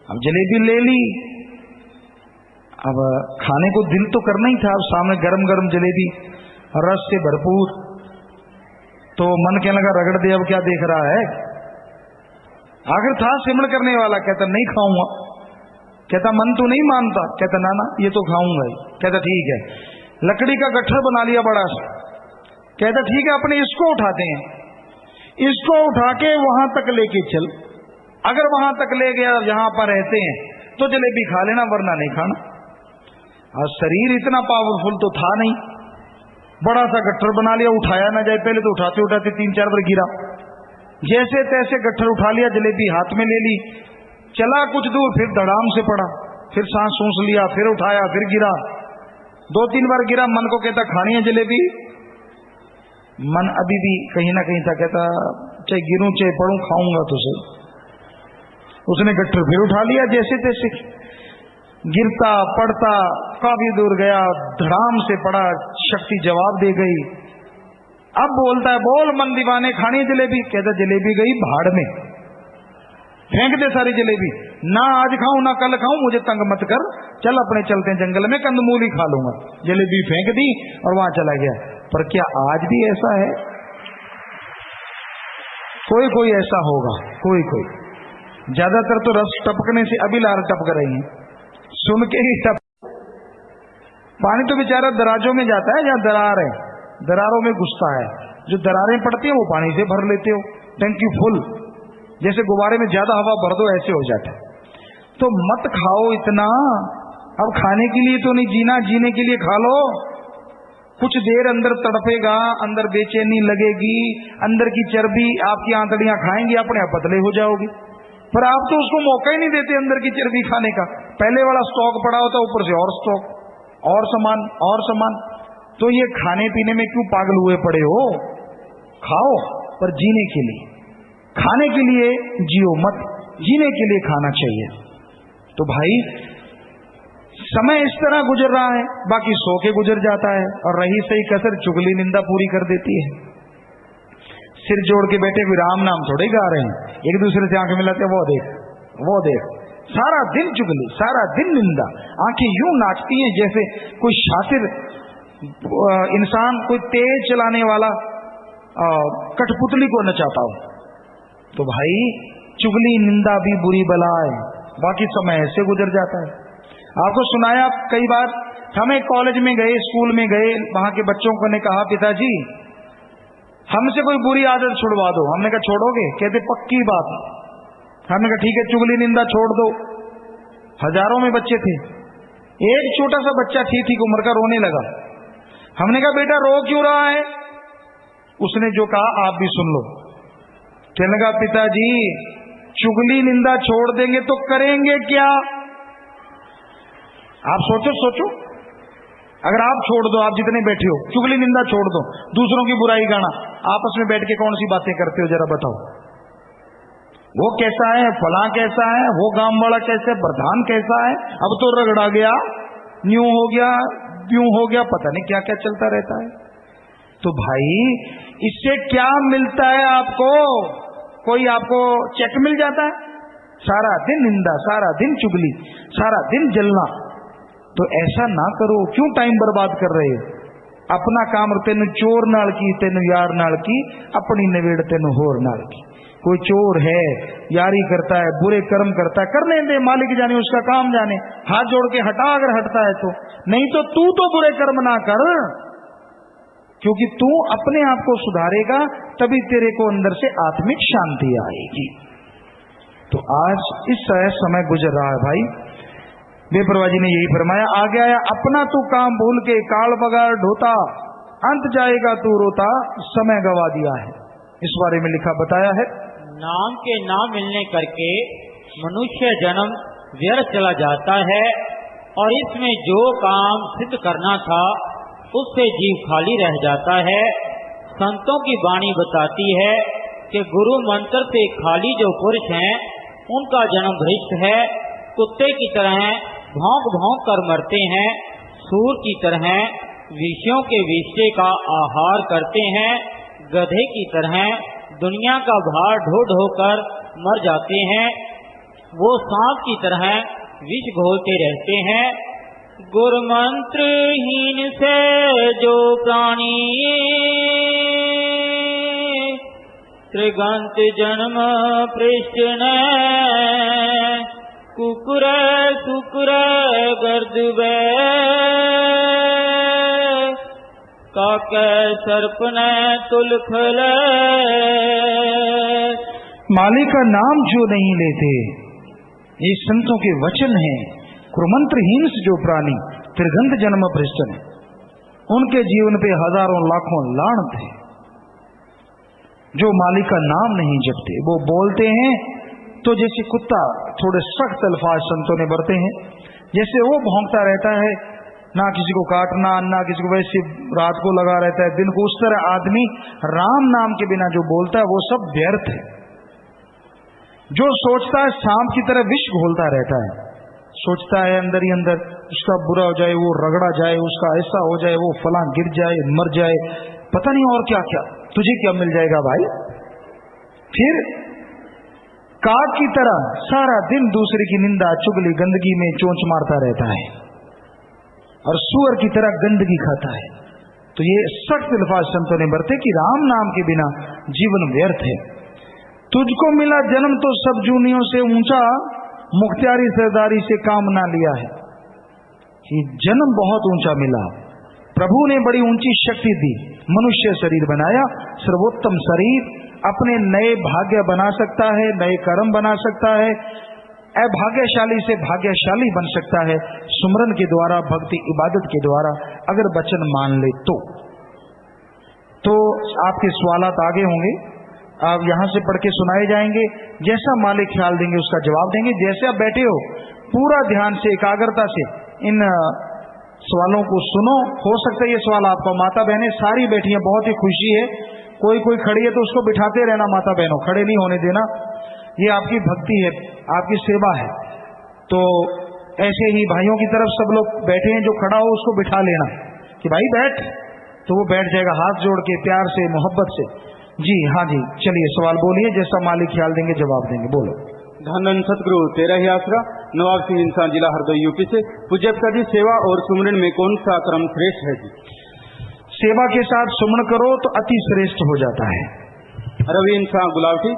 अब जलेबी ले ली, अब खाने को दिल तो करना ही था। अब सामने गरम गरम जलेबी रस से भरपूर, तो मन कहने लगा रगड़ दे, अब क्या देख रहा है। आखिर था सिमरण करने वाला, कहता नहीं खाऊंगा। कहता मन तो नहीं मानता, कहता ना ना ये तो खाऊंगा ही। कहता ठीक है, लकड़ी का गट्ठर बना लिया बड़ा सा, कहता ठीक है अपने इसको उठाते हैं, इसको उठा के वहां तक लेके चल, अगर वहां तक ले गया जहां पर रहते हैं तो जलेबी खा लेना, वरना नहीं खाना। और शरीर इतना पावरफुल तो था नहीं, बड़ा सा गट्ठर बना लिया, उठाया ना जाए, पहले तो उठाते उठाते 3-4 बार गिरा, जैसे तैसे गट्ठर उठा लिया, जलेबी हाथ में ले ली, चला कुछ दूर, फिर धड़ाम से पड़ा, फिर सांस सूंस लिया, फिर उठाया, फिर गिरा, 2-3 बार गिरा। मन को कहता खानी है जलेबी, मन अभी भी कहीं ना कहीं था, कहता चाहे गिरूं चाहे पड़ूं खाऊंगा तो सही। उसने गट्ठर फिर उठा लिया, जैसे तैसे गिरता पड़ता काफी दूर गया, धड़ाम से पड़ा, शक्ति जवाब दे गई। अब बोलता है बोल मन दीवाने, खानी जलेबी। कहता जलेबी गई भाड़ में, फेंक दे सारी जलेबी, ना आज खाऊं ना कल खाऊं, मुझे तंग मत कर, चल अपने चलते हैं जंगल में, कंदमूल ही खा लूंगा। जलेबी फेंक दी और वहां चला गया। पर क्या आज भी ऐसा है? कोई कोई ऐसा होगा, कोई कोई, ज्यादातर तो रस टपकने से अभी लार टपक रही है, सुन के ही टप। पानी तो बेचारा दराजों में जाता है, जहां दरार है, दरारों में घुसता है, जो दरारें पड़ती है वो पानी से भर लेते हो, टंकी फुल, जैसे गुब्बारे में ज्यादा हवा भर दो ऐसे हो जाता है। तो मत खाओ इतना, अब खाने के लिए तो नहीं जीना, जीने के लिए खा लो। कुछ देर अंदर तड़पेगा, अंदर बेचैनी लगेगी, अंदर की चर्बी आपकी आंतड़ियां खाएंगी, अपने आप पतले हो जाओगे। पर आप तो उसको मौका ही नहीं देते अंदर की चर्बी खाने का, पहले वाला स्टॉक पड़ा होता, ऊपर से और स्टॉक, और सामान और सामान। तो ये खाने पीने में क्यों पागल हुए पड़े हो? खाओ पर जीने के लिए, खाने के लिए जियो मत, जीने के लिए खाना चाहिए। तो भाई समय इस तरह गुजर रहा है, बाकी सो के गुजर जाता है, और रही सही कसर चुगली निंदा पूरी कर देती है। सिर जोड़ के बैठे हुए राम नाम थोड़े गा रहे हैं, एक दूसरे से आंखें मिलाते, वो देख वो देख, सारा दिन चुगली, सारा दिन निंदा, आंखें यूं नाचती हैं जैसे कोई शातिर इंसान, कोई तेज चलाने वाला कठपुतली को नचाता हो। तो भाई चुगली निंदा भी बुरी बला है, बाकी समय ऐसे गुजर जाता है। आपको सुनाया कई बार, हम एक कॉलेज में गए, स्कूल में गए, वहां के बच्चों को ने कहा पिताजी हमसे कोई बुरी आदत छुड़वा दो। हमने कहा छोड़ोगे? कहते पक्की बात। हमने कहा ठीक है, चुगली निंदा छोड़ दो। हजारों में बच्चे थे, एक छोटा सा बच्चा ठीक उम्र का रोने लगा। हमने कहा बेटा रो क्यों रहा है? उसने जो कहा आप भी सुन लो। कहने लगा पिताजी चुगली निंदा छोड़ देंगे तो करेंगे क्या? आप सोचो सोचो, अगर आप छोड़ दो, आप जितने बैठे हो, चुगली निंदा छोड़ दो, दूसरों की बुराई गाना, आपस में बैठ के कौन सी बातें करते हो जरा बताओ। वो कैसा है, फला कैसा है, वो गांव वाला कैसे, प्रधान कैसा है, अब तो रगड़ा गया, न्यू हो गया, त्यों हो गया, पता नहीं क्या क्या चलता रहता है। तो भाई इससे क्या मिलता है आपको? कोई आपको चेक मिल जाता है? सारा दिन निंदा, सारा दिन चुगली, सारा दिन जलना। तो ऐसा ना करो, क्यों टाइम बर्बाद कर रहे हो? अपना काम तेन चोर नाल की, तेन यार नाल की, अपनी नवेड़ तेन होर नाल की। कोई चोर है, यारी करता है, बुरे कर्म करता है, करने दे, मालिक जाने, उसका काम जाने, हाथ जोड़ के हटा अगर हटता है तो। नहीं तो तू तो बुरे कर्म ना कर, क्योंकि तू अपने आप को सुधारेगा तभी तेरे को अंदर से आत्मिक शांति आएगी। तो आज इस समय गुजर रहा है भाई, बेपरवाह जी ने यही फरमाया, आगे आया अपना तू काम भूल के काल बगाड़ ढोता, अंत जाएगा तू रोता, समय गवा दिया है। इस बारे में लिखा बताया है, नाम के ना मिलने करके मनुष्य जन्म व्यर्थ चला जाता है और इसमें जो काम सिद्ध करना था उससे जीव खाली रह जाता है। संतों की वाणी बताती है कि गुरु मंत्र से खाली जो पुरुष हैं उनका जन्म भ्रष्ट है। कुत्ते की तरह भौंक भौंक कर मरते हैं, सूर की तरह विषयों के विषय का आहार करते हैं, गधे की तरह दुनिया का भार ढो ढो कर मर जाते हैं, वो सांप की तरह विष घोलते रहते हैं। गुरुमंत्रहीन से जो प्राणी त्रिगंत जन्म पृष्ठ ने, कुकुर सुकुर गर्दबे काके सर्पने तुलखले। मालिक का नाम जो नहीं लेते, ये संतों के वचन हैं। कुरुमंत्रहीन से जो प्राणी त्रिगंत जन्म भ्रष्ट है, उनके जीवन पे हजारों लाखों लानत है। जो मालिक का नाम नहीं जपते, वो बोलते हैं तो जैसे कुत्ता, थोड़े सख्त अल्फाज संतों ने बरते हैं, जैसे वो भौंकता रहता है, ना किसी को काटना, ना किसी को, वैसे रात को लगा रहता है, दिन को। उस तरह आदमी राम नाम के बिना जो बोलता है वो सब व्यर्थ है। जो सोचता है सांप की तरह विष घोलता रहता है, सोचता है अंदर ही अंदर उसका बुरा हो जाए, वो रगड़ा जाए, उसका ऐसा हो जाए, वो फलां गिर जाए, मर जाए, पता नहीं और क्या क्या। तुझे क्या मिल जाएगा भाई? फिर काग की तरह सारा दिन दूसरे की निंदा चुगली गंदगी में चोंच मारता रहता है और सूअर की तरह गंदगी खाता है। तो ये सख्त अल्फाज संतों ने बरते कि राम नाम के बिना जीवन व्यर्थ है। तुझको मिला जन्म तो सब जूनियों से ऊंचा, मुख्तियारी सरदारी से काम ना लिया है। ये जन्म बहुत ऊंचा मिला, प्रभु ने बड़ी ऊंची शक्ति दी, मनुष्य शरीर बनाया, सर्वोत्तम शरीर, अपने नए भाग्य बना सकता है, नए कर्म बना सकता है, अभाग्यशाली से भाग्यशाली बन सकता है सुमरन के द्वारा, भक्ति इबादत के द्वारा, अगर वचन मान ले तो आपके सवालात आगे होंगे, आप यहां से पढ़ के सुनाए जाएंगे। जैसा मालिक ख्याल देंगे उसका जवाब देंगे। जैसे आप बैठे हो पूरा ध्यान से एकाग्रता से इन सवालों को सुनो। हो सकता है ये सवाल आपका, माता बहनें सारी बैठी हैं, बहुत ही खुशी है। कोई खड़ी है तो उसको बिठाते रहना माता बहनों, खड़े नहीं होने देना। ये आपकी भक्ति है, आपकी सेवा है। तो ऐसे ही भाइयों की तरफ सब लोग बैठे हैं, जो खड़ा हो उसको बिठा लेना कि भाई बैठ, तो वो बैठ जाएगा हाथ जोड़ के, प्यार से, मोहब्बत से। जी हाँ जी, चलिए सवाल बोलिए, जैसा मालिक ख्याल देंगे जवाब देंगे। बोलो। धन सतगुरु तेरा ही आसरा, नवाब सिंह इंसान, जिला हरदोई, यूपी से। पूज्य पिता जी, सेवा और सुमरन में कौन सा क्रम श्रेष्ठ है जी? सेवा के साथ सुमन करो तो अति श्रेष्ठ हो जाता है। रवि इंसान गुलावटी।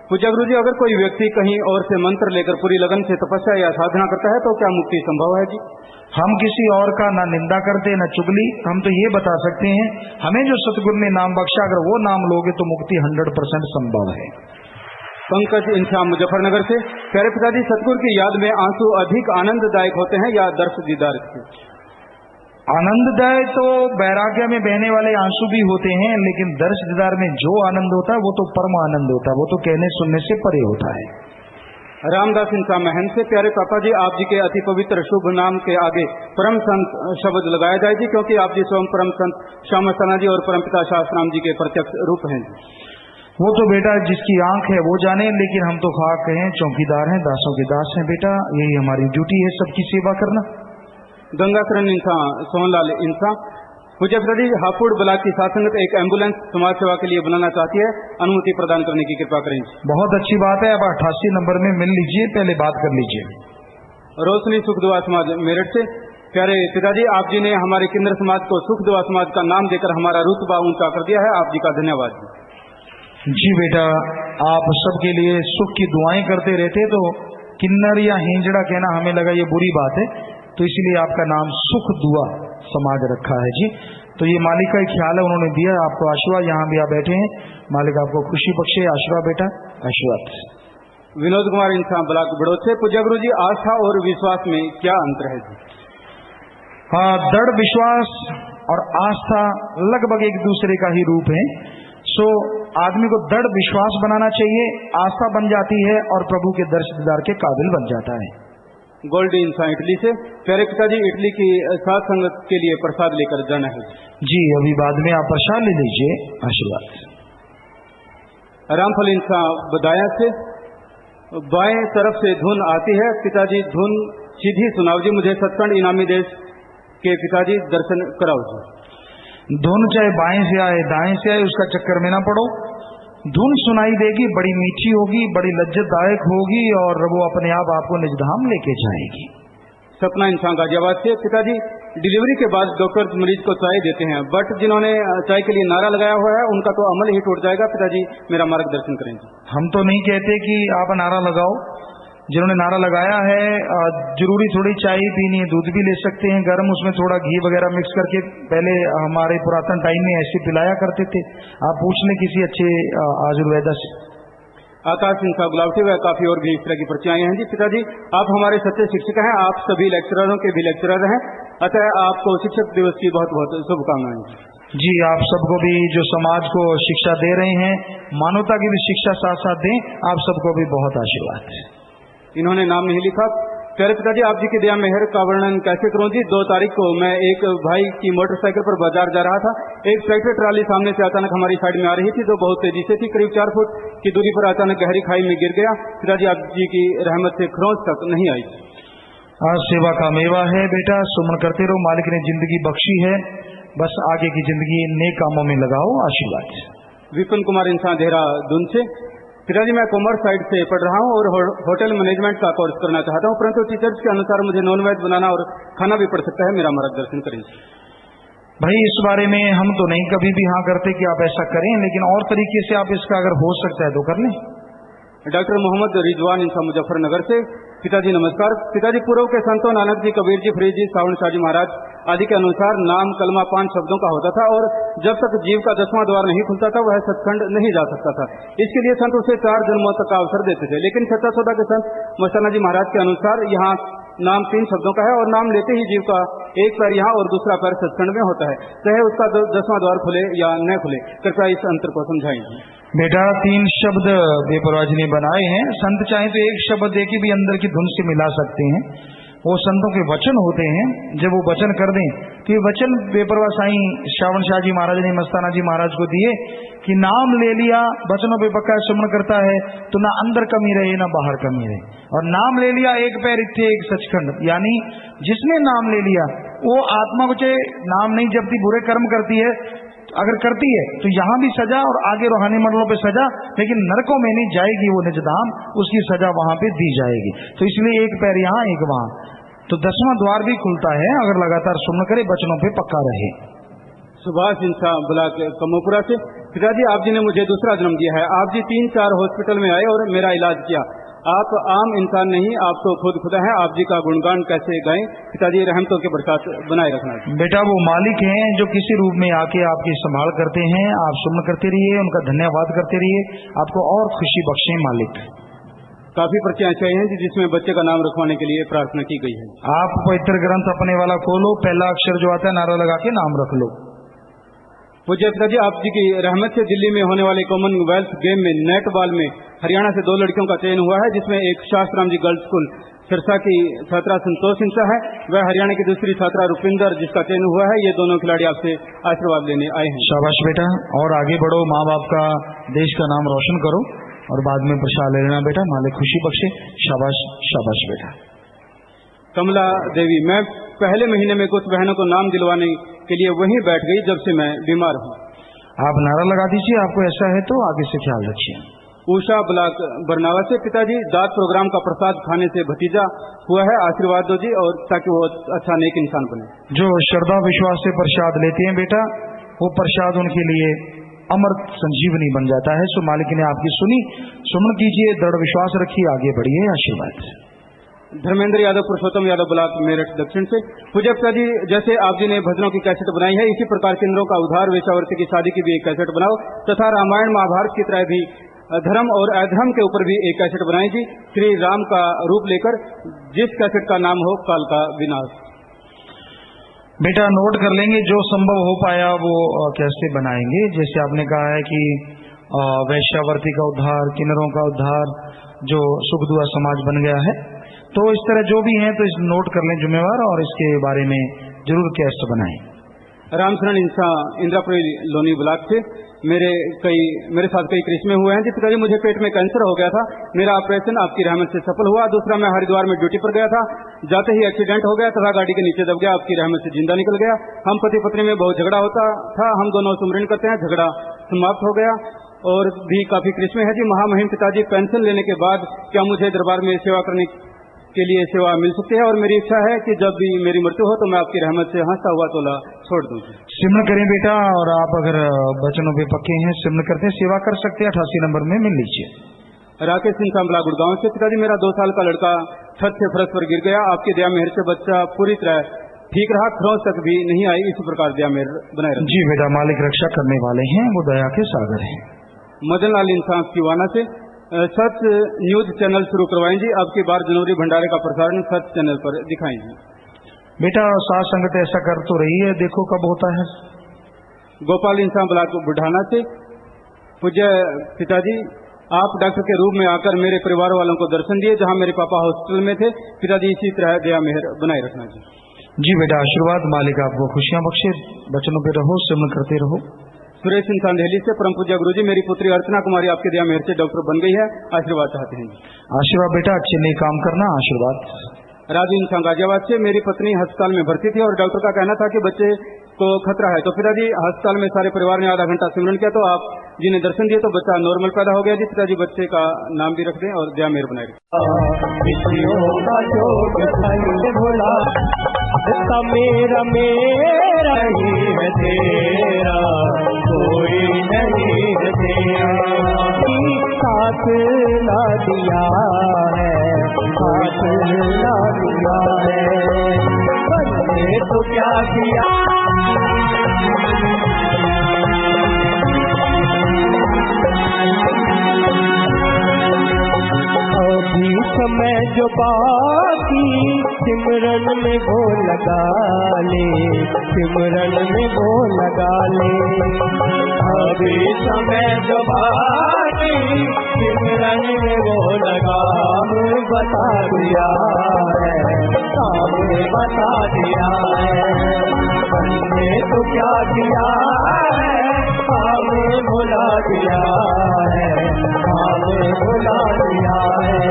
पूज्य गुरु जी, अगर कोई व्यक्ति कहीं और से मंत्र लेकर पूरी लगन से तपस्या या साधना करता है तो क्या मुक्ति संभव है जी? हम किसी और का ना निंदा करते न चुगली, हम तो ये बता सकते हैं हमें जो सतगुरु ने नाम बख्शा, अगर वो नाम लोगे तो मुक्ति 100% संभव है। पंकज इंसान मुजफ्फरनगर से। प्यारे पिताजी, सतगुरु की याद में आंसू अधिक आनंददायक होते हैं या दर्श दीदार के? आनंददायक तो वैराग्य में बहने वाले आंसू भी होते हैं, लेकिन दर्श दीदार में जो आनंद होता है वो तो परम आनंद होता है, वो तो कहने सुनने से परे होता है। रामदास इंसान महन से। प्यारे पापा जी, आप जी के अति पवित्र शुभ नाम के आगे परम संत शब्द लगाया जाए जी, क्योंकि आप जी स्वयं परम संत श्यामस्ताना जी और परमपिता शास्त्राम जी के प्रत्यक्ष रूप हैं। वो तो बेटा जिसकी आंख है वो जाने, लेकिन हम तो खाक हैं, चौकीदार हैं, दासों के दास हैं बेटा, यही हमारी ड्यूटी है सबकी सेवा करना। गंगाकरण इंसान सोहनलाल इंसान। पूज्य पिताजी, हापुड़ ब्लॉक की शासनत एक एम्बुलेंस समाज सेवा के लिए बनाना चाहती है, अनुमति प्रदान करने की कृपा करें। बहुत अच्छी बात है, अब 88 नंबर में मिल लीजिए, पहले बात कर लीजिए। रोशनी सुखदुआ समाज मेरठ से। प्यारे पिताजी, आप जी ने हमारे किन्नर समाज को सुख दुआ समाज का नाम देकर हमारा रुतबा ऊंचा कर दिया है। आप जी का धन्यवाद। जी बेटा, आप सबके लिए सुख की दुआएं करते रहते, तो किन्नर या हिंजड़ा कहना हमें लगा ये बुरी बात है, तो इसीलिए आपका नाम सुख दुआ समाज रखा है। जी, तो ये मालिक का एक ख्याल है, उन्होंने दिया आपको आशीर्वाद। यहाँ भी आप बैठे हैं, मालिक आपको खुशी बख्शे। आशीर्वाद बेटा, आशीर्वाद। विनोद कुमार इंसान ब्लॉक बड़ौद से। पूज्य गुरु जी, आस्था और विश्वास में क्या अंतर है जी? दृढ़ विश्वास और आस्था लगभग एक दूसरे का ही रूप है। सो आदमी को दृढ़ विश्वास बनाना चाहिए, आस्था बन जाती है और प्रभु के दर्शन दीदार के काबिल बन जाता है। गोल्ड इंसान इटली से। प्यारे पिताजी, इटली की साथ संगत के लिए प्रसाद लेकर जाना है जी। अभी बाद में आप प्रसाद ले लीजिए। आशीर्वाद। रामफल इंसान बदाया से। बाएं तरफ से धुन आती है पिताजी, धुन सीधी सुनाओ जी। मुझे सचखंड इनामी देश के पिताजी दर्शन कराओ जी। धुन चाहे बाएं से आए दाएं से आए, उसका चक्कर में ना पड़ो। धुन सुनाई देगी, बड़ी मीठी होगी, बड़ी लज्जतदायक होगी और वो अपने आप आपको निजधाम लेके जाएगी। सपना इंसान गाजियाबाद से। पिताजी, डिलीवरी के बाद डॉक्टर मरीज को चाय देते हैं, बट जिन्होंने चाय के लिए नारा लगाया हुआ है उनका तो अमल ही टूट जाएगा। पिताजी, मेरा मार्गदर्शन करें। हम तो नहीं कहते कि आप नारा लगाओ। जिन्होंने नारा लगाया है, जरूरी थोड़ी चाय पीनी है, दूध भी ले सकते हैं गर्म, उसमें थोड़ा घी वगैरह मिक्स करके पहले हमारे पुरातन टाइम में ऐसे पिलाया करते थे। आप पूछ लें किसी अच्छे आयुर्वेदा से। आकाश इंसान गुलावटी व काफी और भी इस तरह की पर्चियां हैं जी। पिताजी, आप हमारे सच्चे शिक्षक हैं, आप सभी लेक्चररों के भी लेक्चरर हैं, अतः आपको शिक्षक दिवस की बहुत बहुत शुभकामनाएं जी। आप सबको भी जो समाज को शिक्षा दे रहे हैं, मानवता की भी शिक्षा साथ साथ दें। आप सबको भी बहुत आशीर्वाद। इन्होंने नाम नहीं लिखा। प्यारे पिताजी, आप जी की दया मेहर का वर्णन कैसे करूं जी। 2 तारीख को मैं एक भाई की मोटरसाइकिल पर बाजार जा रहा था। एक ट्रैक्टर ट्राली सामने से अचानक हमारी साइड में आ रही थी, जो बहुत तेजी से थी। करीब 4 फुट की दूरी पर अचानक गहरी खाई में गिर गया। पिताजी, आप जी की रहमत से खरोंच तक नहीं आई। आज सेवा का मेवा है बेटा, सुमन करते रहो। मालिक ने जिंदगी बख्शी है, बस आगे की जिंदगी नेक कामों में लगाओ। आशीर्वाद। विपिन कुमार इंसान देहरादून से। पिताजी, मैं कॉमर्स साइड से पढ़ रहा हूँ और होटल मैनेजमेंट का कोर्स करना चाहता हूँ, परंतु टीचर्स के अनुसार मुझे नॉन वेज बनाना और खाना भी पड़ सकता है। मेरा मार्गदर्शन करें भाई। इस बारे में हम तो नहीं कभी भी हाँ करते कि आप ऐसा करें, लेकिन और तरीके से आप इसका अगर हो सकता है तो कर लें। डॉक्टर मोहम्मद रिजवान इंसान मुजफ्फरनगर से। पिताजी नमस्कार। पिताजी, पूर्व के संतों नानक जी, कबीर जी, फरीद जी, सावन शाह जी महाराज आदि के अनुसार नाम कलमा 5 शब्दों का होता था और जब तक जीव का 10वां द्वार नहीं खुलता था वह सचखंड नहीं जा सकता था। इसके लिए संत उसे 4 जन्मों तक का अवसर देते थे, लेकिन सच्चा सौदा के संत मस्ताना जी महाराज के अनुसार यहाँ नाम 3 शब्दों का है और नाम लेते ही जीव का एक पैर यहाँ और दूसरा पैर सचखंड में होता है, चाहे उसका 10वां द्वार खुले या न खुले। कृपया इस अंतर को समझाएंगे। बेटा, 3 शब्द बेपरवाह जी ने बनाए हैं। संत चाहे तो एक शब्द दे के भी अंदर की धुन से मिला सकते हैं। वो संतों के वचन होते हैं, जब वो वचन कर दें तो ये वचन बेपरवाह साईं श्रावण शाह जी महाराज ने मस्ताना जी महाराज को दिए कि नाम ले लिया, वचनों पे पक्का सुमन करता है तो ना अंदर कमी रहे ना बाहर कमी रहे। और नाम ले लिया, एक पैर इत्थे एक सचखंड, यानी जिसने नाम ले लिया वो आत्मा को चाहे नाम नहीं जपती, बुरे कर्म करती है, अगर करती है तो यहाँ भी सजा और आगे रूहानी मंडलों पे सजा, लेकिन नरकों में नहीं जाएगी वो निजधाम, उसकी सजा वहां पे दी जाएगी। तो इसलिए एक पैर यहाँ एक वहां, तो 10वां द्वार भी खुलता है अगर लगातार सुमन करे, वचनों पे पक्का रहे। सुभाष इंसान ब्लॉक कमोपुरा से। पिताजी, आप जी ने मुझे दूसरा जन्म दिया है। आप जी 3-4 हॉस्पिटल में आए और मेरा इलाज किया। आप आम इंसान नहीं, आप तो खुद खुदा हैं। आप जी का गुणगान कैसे गाएं? पिताजी, रहमतों के बरसात बनाए रखना। बेटा, वो मालिक हैं जो किसी रूप में आके आपकी संभाल करते हैं। आप सुमन करते रहिए, उनका धन्यवाद करते रहिए, आपको और खुशी बख्शे मालिक। काफी पर्चियां चाहिए हैं जिसमें बच्चे का नाम रखवाने के लिए प्रार्थना की गई है। आप पवित्र ग्रंथ अपने वाला खोलो, पहला अक्षर जो आता है नारा लगा के नाम रख लो। पूज्य पिताजी, आप जी की रहमत से दिल्ली में होने वाले कॉमनवेल्थ गेम में नेट बॉल में हरियाणा से 2 लड़कियों का चयन हुआ है, जिसमें एक शास्त्राम जी गर्ल्स स्कूल सिरसा की छात्रा संतोष सिंह है, वह हरियाणा की दूसरी छात्रा रुपिंदर जिसका चयन हुआ है। ये दोनों खिलाड़ी आपसे आशीर्वाद लेने आए हैं। शाबाश बेटा, और आगे बढ़ो, माँ बाप का, देश का नाम रोशन करो और बाद में प्रसाद ले लेना बेटा, मालिक खुशी बख्शे। शाबाश शाबाश बेटा। कमला देवी, मैं पहले महीने में कुछ बहनों को नाम दिलवाने के लिए वहीं बैठ गई जब से मैं बीमार हूँ। आप नारा लगा दीजिए, आपको ऐसा है तो आगे से ख्याल रखिए। उषा ब्लॉक बरनाला से। पिताजी, दाद प्रोग्राम का प्रसाद खाने से भतीजा हुआ है, आशीर्वाद दो जी, और ताकि वो अच्छा नेक इंसान बने। जो श्रद्धा विश्वास से प्रसाद लेते हैं बेटा, वो प्रसाद उनके लिए अमृत संजीवनी बन जाता है। सो मालिक ने आपकी सुनी, सुमन कीजिए, दृढ़ विश्वास रखिए, आगे बढ़िए, आशीर्वाद। धर्मेंद्र यादव, पुरुषोत्तम यादव ब्लॉक मेरठ दक्षिण से। पूज्य पिताजी, जैसे आप जी ने भजनों की कैसेट बनाई है, इसी प्रकार केंद्रों का उद्धार, वेश्यावृत्ति की शादी की भी एक कैसेट बनाओ, तथा रामायण महाभारत की तरह भी धर्म और अधर्म के ऊपर भी एक कैसेट बनाई जी, श्री राम का रूप लेकर, जिस कैसेट का नाम हो काल का विनाश। बेटा नोट कर लेंगे, जो संभव हो पाया वो कैसे बनाएंगे। जैसे आपने कहा है कि वैश्यावर्ती का उद्धार, किन्नरों का उद्धार, जो सुख दुआ समाज बन गया है, तो इस तरह जो भी है तो इस नोट कर लें जिम्मेवार, और इसके बारे में जरूर कैसेट बनाएं। रामचरण इंसान इंद्रापुरी लोनी ब्लॉक से। मेरे साथ कई करिश्मे हुए हैं जी। पिताजी, मुझे पेट में कैंसर हो गया था, मेरा ऑपरेशन आपकी रहमत से सफल हुआ। दूसरा, मैं हरिद्वार में ड्यूटी पर गया था, जाते ही एक्सीडेंट हो गया तथा गाड़ी के नीचे दब गया, आपकी रहमत से जिंदा निकल गया। हम पति पत्नी में बहुत झगड़ा होता था, हम दोनों सुमरन करते हैं, झगड़ा समाप्त हो गया। और भी काफी करिश्मे है जी। महामहिम पिताजी, पेंशन लेने के बाद क्या मुझे दरबार में सेवा करने के लिए सेवा मिल सकती है? और मेरी इच्छा है कि जब भी मेरी मृत्यु हो तो मैं आपकी रहमत से हंसता हुआ तोला छोड़ दूं। सिमरन करें बेटा, और आप अगर वचनों पे पक्के हैं, सिमरन करते हैं, सेवा कर सकते हैं, 88 नंबर में मिल लीजिए। राकेश सिंह सांबला गुड़गांव से। पिताजी, मेरा 2 साल का लड़का छत से फर्श पर गिर गया, आपकी दया मेहर से बच्चा पूरी तरह ठीक रहा, खरोंच तक भी नहीं आई, इसी प्रकार दया मेहर बनाए रखें। जी बेटा, मालिक रक्षा करने वाले हैं, वो दया के सागर हैं। मदन लाल इंसान सिवाना से। सच न्यूज चैनल शुरू करवाएं जी, अब की बार जनवरी भंडारे का प्रसारण सच चैनल पर दिखाएं जी। बेटा साथ संगत ऐसा कर तो रही है, देखो कब होता है। गोपाल इंसान ब्लॉक बुढ़ाना से। पूज्य पिताजी, आप डॉक्टर के रूप में आकर मेरे परिवार वालों को दर्शन दिए, जहां मेरे पापा हॉस्पिटल में थे। पिताजी, इसी तरह दया मेहर बनाए रखना जी। जी बेटा, आशीर्वाद, मालिक आपको खुशियां बख्शे, बचनों पे रहो, सिमरन करते रहो। सुरेश इंसान दिल्ली से। परम पूज्य गुरुजी, मेरी पुत्री अर्चना कुमारी आपके दया मेहर से डॉक्टर बन गई है, आशीर्वाद चाहते हैं। आशीर्वाद बेटा, अच्छे नए काम करना, आशीर्वाद। राजू इंसान गाजियाबाद से। मेरी पत्नी अस्पताल में भर्ती थी और डॉक्टर का कहना था कि बच्चे को खतरा है, तो पिताजी अस्पताल में सारे परिवार ने आधा घंटा सिमरन किया, तो आप जी ने दर्शन दिए तो बच्चा नॉर्मल पैदा हो गया जी। पिताजी, बच्चे का नाम भी रख दें और दया मेहर बनाए मेरा ही है तेरा, कोई नहीं है तेरा। साथ ला दिया है, साथ ला दिया है, बंदे तो क्या किया। अभी समय जो बाकी सिमरन में वो लगा ले, सिमरन में वो लगा ले। अभी समय जो बाकी सिमरन में वो लगा, बता दिया है, सामने बता दिया है, हमने तो क्या किया है, हमें भुला दिया है, हमें भुला दिया है।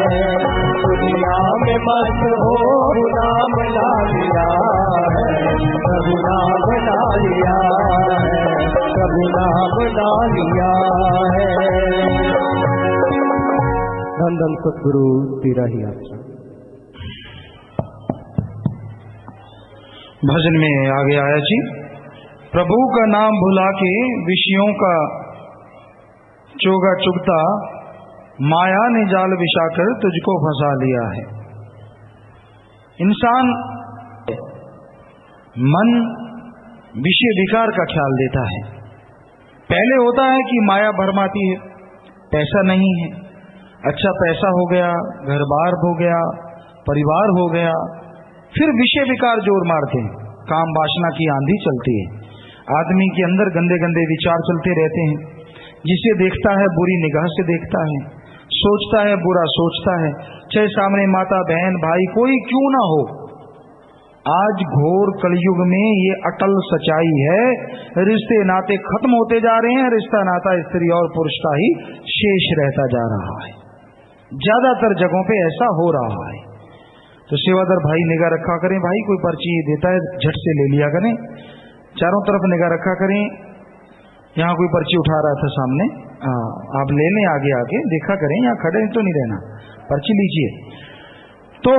दुनिया में मस्त हो नाम ला लिया है, प्रभु नाम ला लिया है, प्रभु नाम ला लिया है। धन धन सतगुरु तेरा ही आशा। भजन में आगे आया जी, प्रभु का नाम भुला के विषयों का चोगा चुगता, माया ने जाल बिछाकर तुझको फंसा लिया है। इंसान मन विषय विकार का ख्याल देता है। पहले होता है कि माया भरमाती है, पैसा नहीं है, अच्छा पैसा हो गया, घर बार हो गया, परिवार हो गया, फिर विषय विकार जोर मारते हैं, काम वासना की आंधी चलती है, आदमी के अंदर गंदे गंदे विचार चलते रहते हैं। जिसे देखता है बुरी निगाह से देखता है, सोचता है बुरा सोचता है, चाहे सामने माता बहन भाई कोई क्यों ना हो। आज घोर कलयुग में ये अटल सच्चाई है, रिश्ते नाते खत्म होते जा रहे हैं, रिश्ता नाता स्त्री और पुरुष का ही शेष रहता जा रहा है। ज्यादातर जगहों पे ऐसा हो रहा है। तो सेवादार भाई निगाह रखा करें, भाई कोई पर्ची देता है झट से ले लिया करें, चारों तरफ निगाह रखा करें। यहाँ कोई पर्ची उठा रहा था सामने, आप ले लें आगे आके देखा करें, यहाँ खड़े तो नहीं रहना, पर्ची लीजिए। तो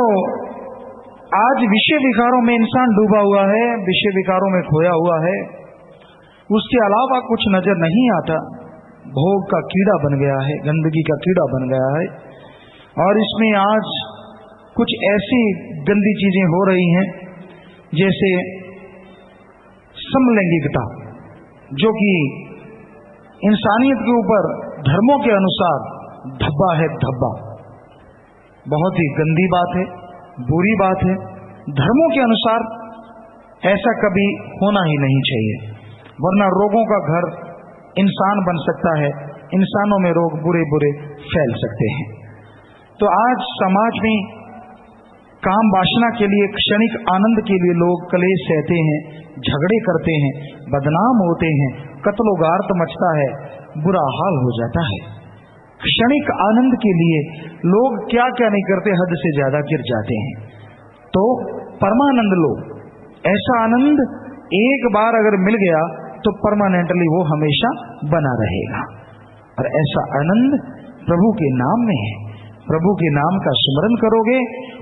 आज विषय विकारों में इंसान डूबा हुआ है, विषय विकारों में खोया हुआ है, उसके अलावा कुछ नजर नहीं आता। भोग का कीड़ा बन गया है, गंदगी का कीड़ा बन गया है, और इसमें आज कुछ ऐसी गंदी चीजें हो रही हैं जैसे समलैंगिकता, जो कि इंसानियत के ऊपर धर्मों के अनुसार धब्बा है, धब्बा। बहुत ही गंदी बात है, बुरी बात है। धर्मों के अनुसार ऐसा कभी होना ही नहीं चाहिए, वरना रोगों का घर इंसान बन सकता है, इंसानों में रोग बुरे बुरे फैल सकते हैं। तो आज समाज में काम वासना के लिए, क्षणिक आनंद के लिए लोग कलेश सहते हैं, झगड़े करते हैं, बदनाम होते हैं, कत्लोगार्त मचता है, बुरा हाल हो जाता है। क्षणिक आनंद के लिए लोग क्या क्या नहीं करते, हद से ज्यादा गिर जाते हैं। तो परमानंद लो, ऐसा आनंद एक बार अगर मिल गया तो परमानेंटली वो हमेशा बना रहेगा। और ऐसा आनंद प्रभु के नाम में है। प्रभु के नाम का स्मरण करोगे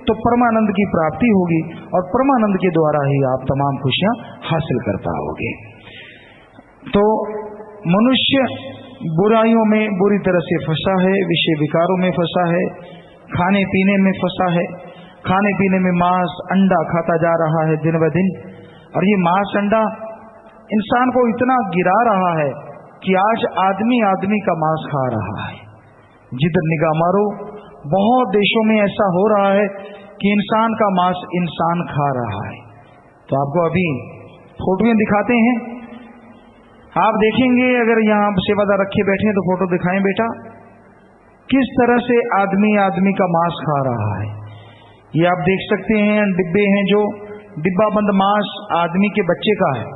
तो परमानंद की प्राप्ति होगी, और परमानंद के द्वारा ही आप तमाम खुशियां हासिल कर पाओगे। तो मनुष्य बुराइयों में बुरी तरह से फंसा है, विषय विकारों में फंसा है, खाने पीने में फंसा है। खाने पीने में मांस अंडा खाता जा रहा है दिन ब दिन, और ये मांस अंडा इंसान को इतना गिरा रहा है कि आज आदमी आदमी का मांस खा रहा है। जिधर निगाह मारो, बहुत देशों में ऐसा हो रहा है कि इंसान का मांस इंसान खा रहा है। तो आपको अभी फोटोएं दिखाते हैं, आप देखेंगे। अगर यहाँ सेवादार रखे बैठे हैं तो फोटो दिखाएं बेटा, किस तरह से आदमी आदमी का मांस खा रहा है। ये आप देख सकते हैं, डिब्बे हैं, जो डिब्बा बंद मांस आदमी के बच्चे का है।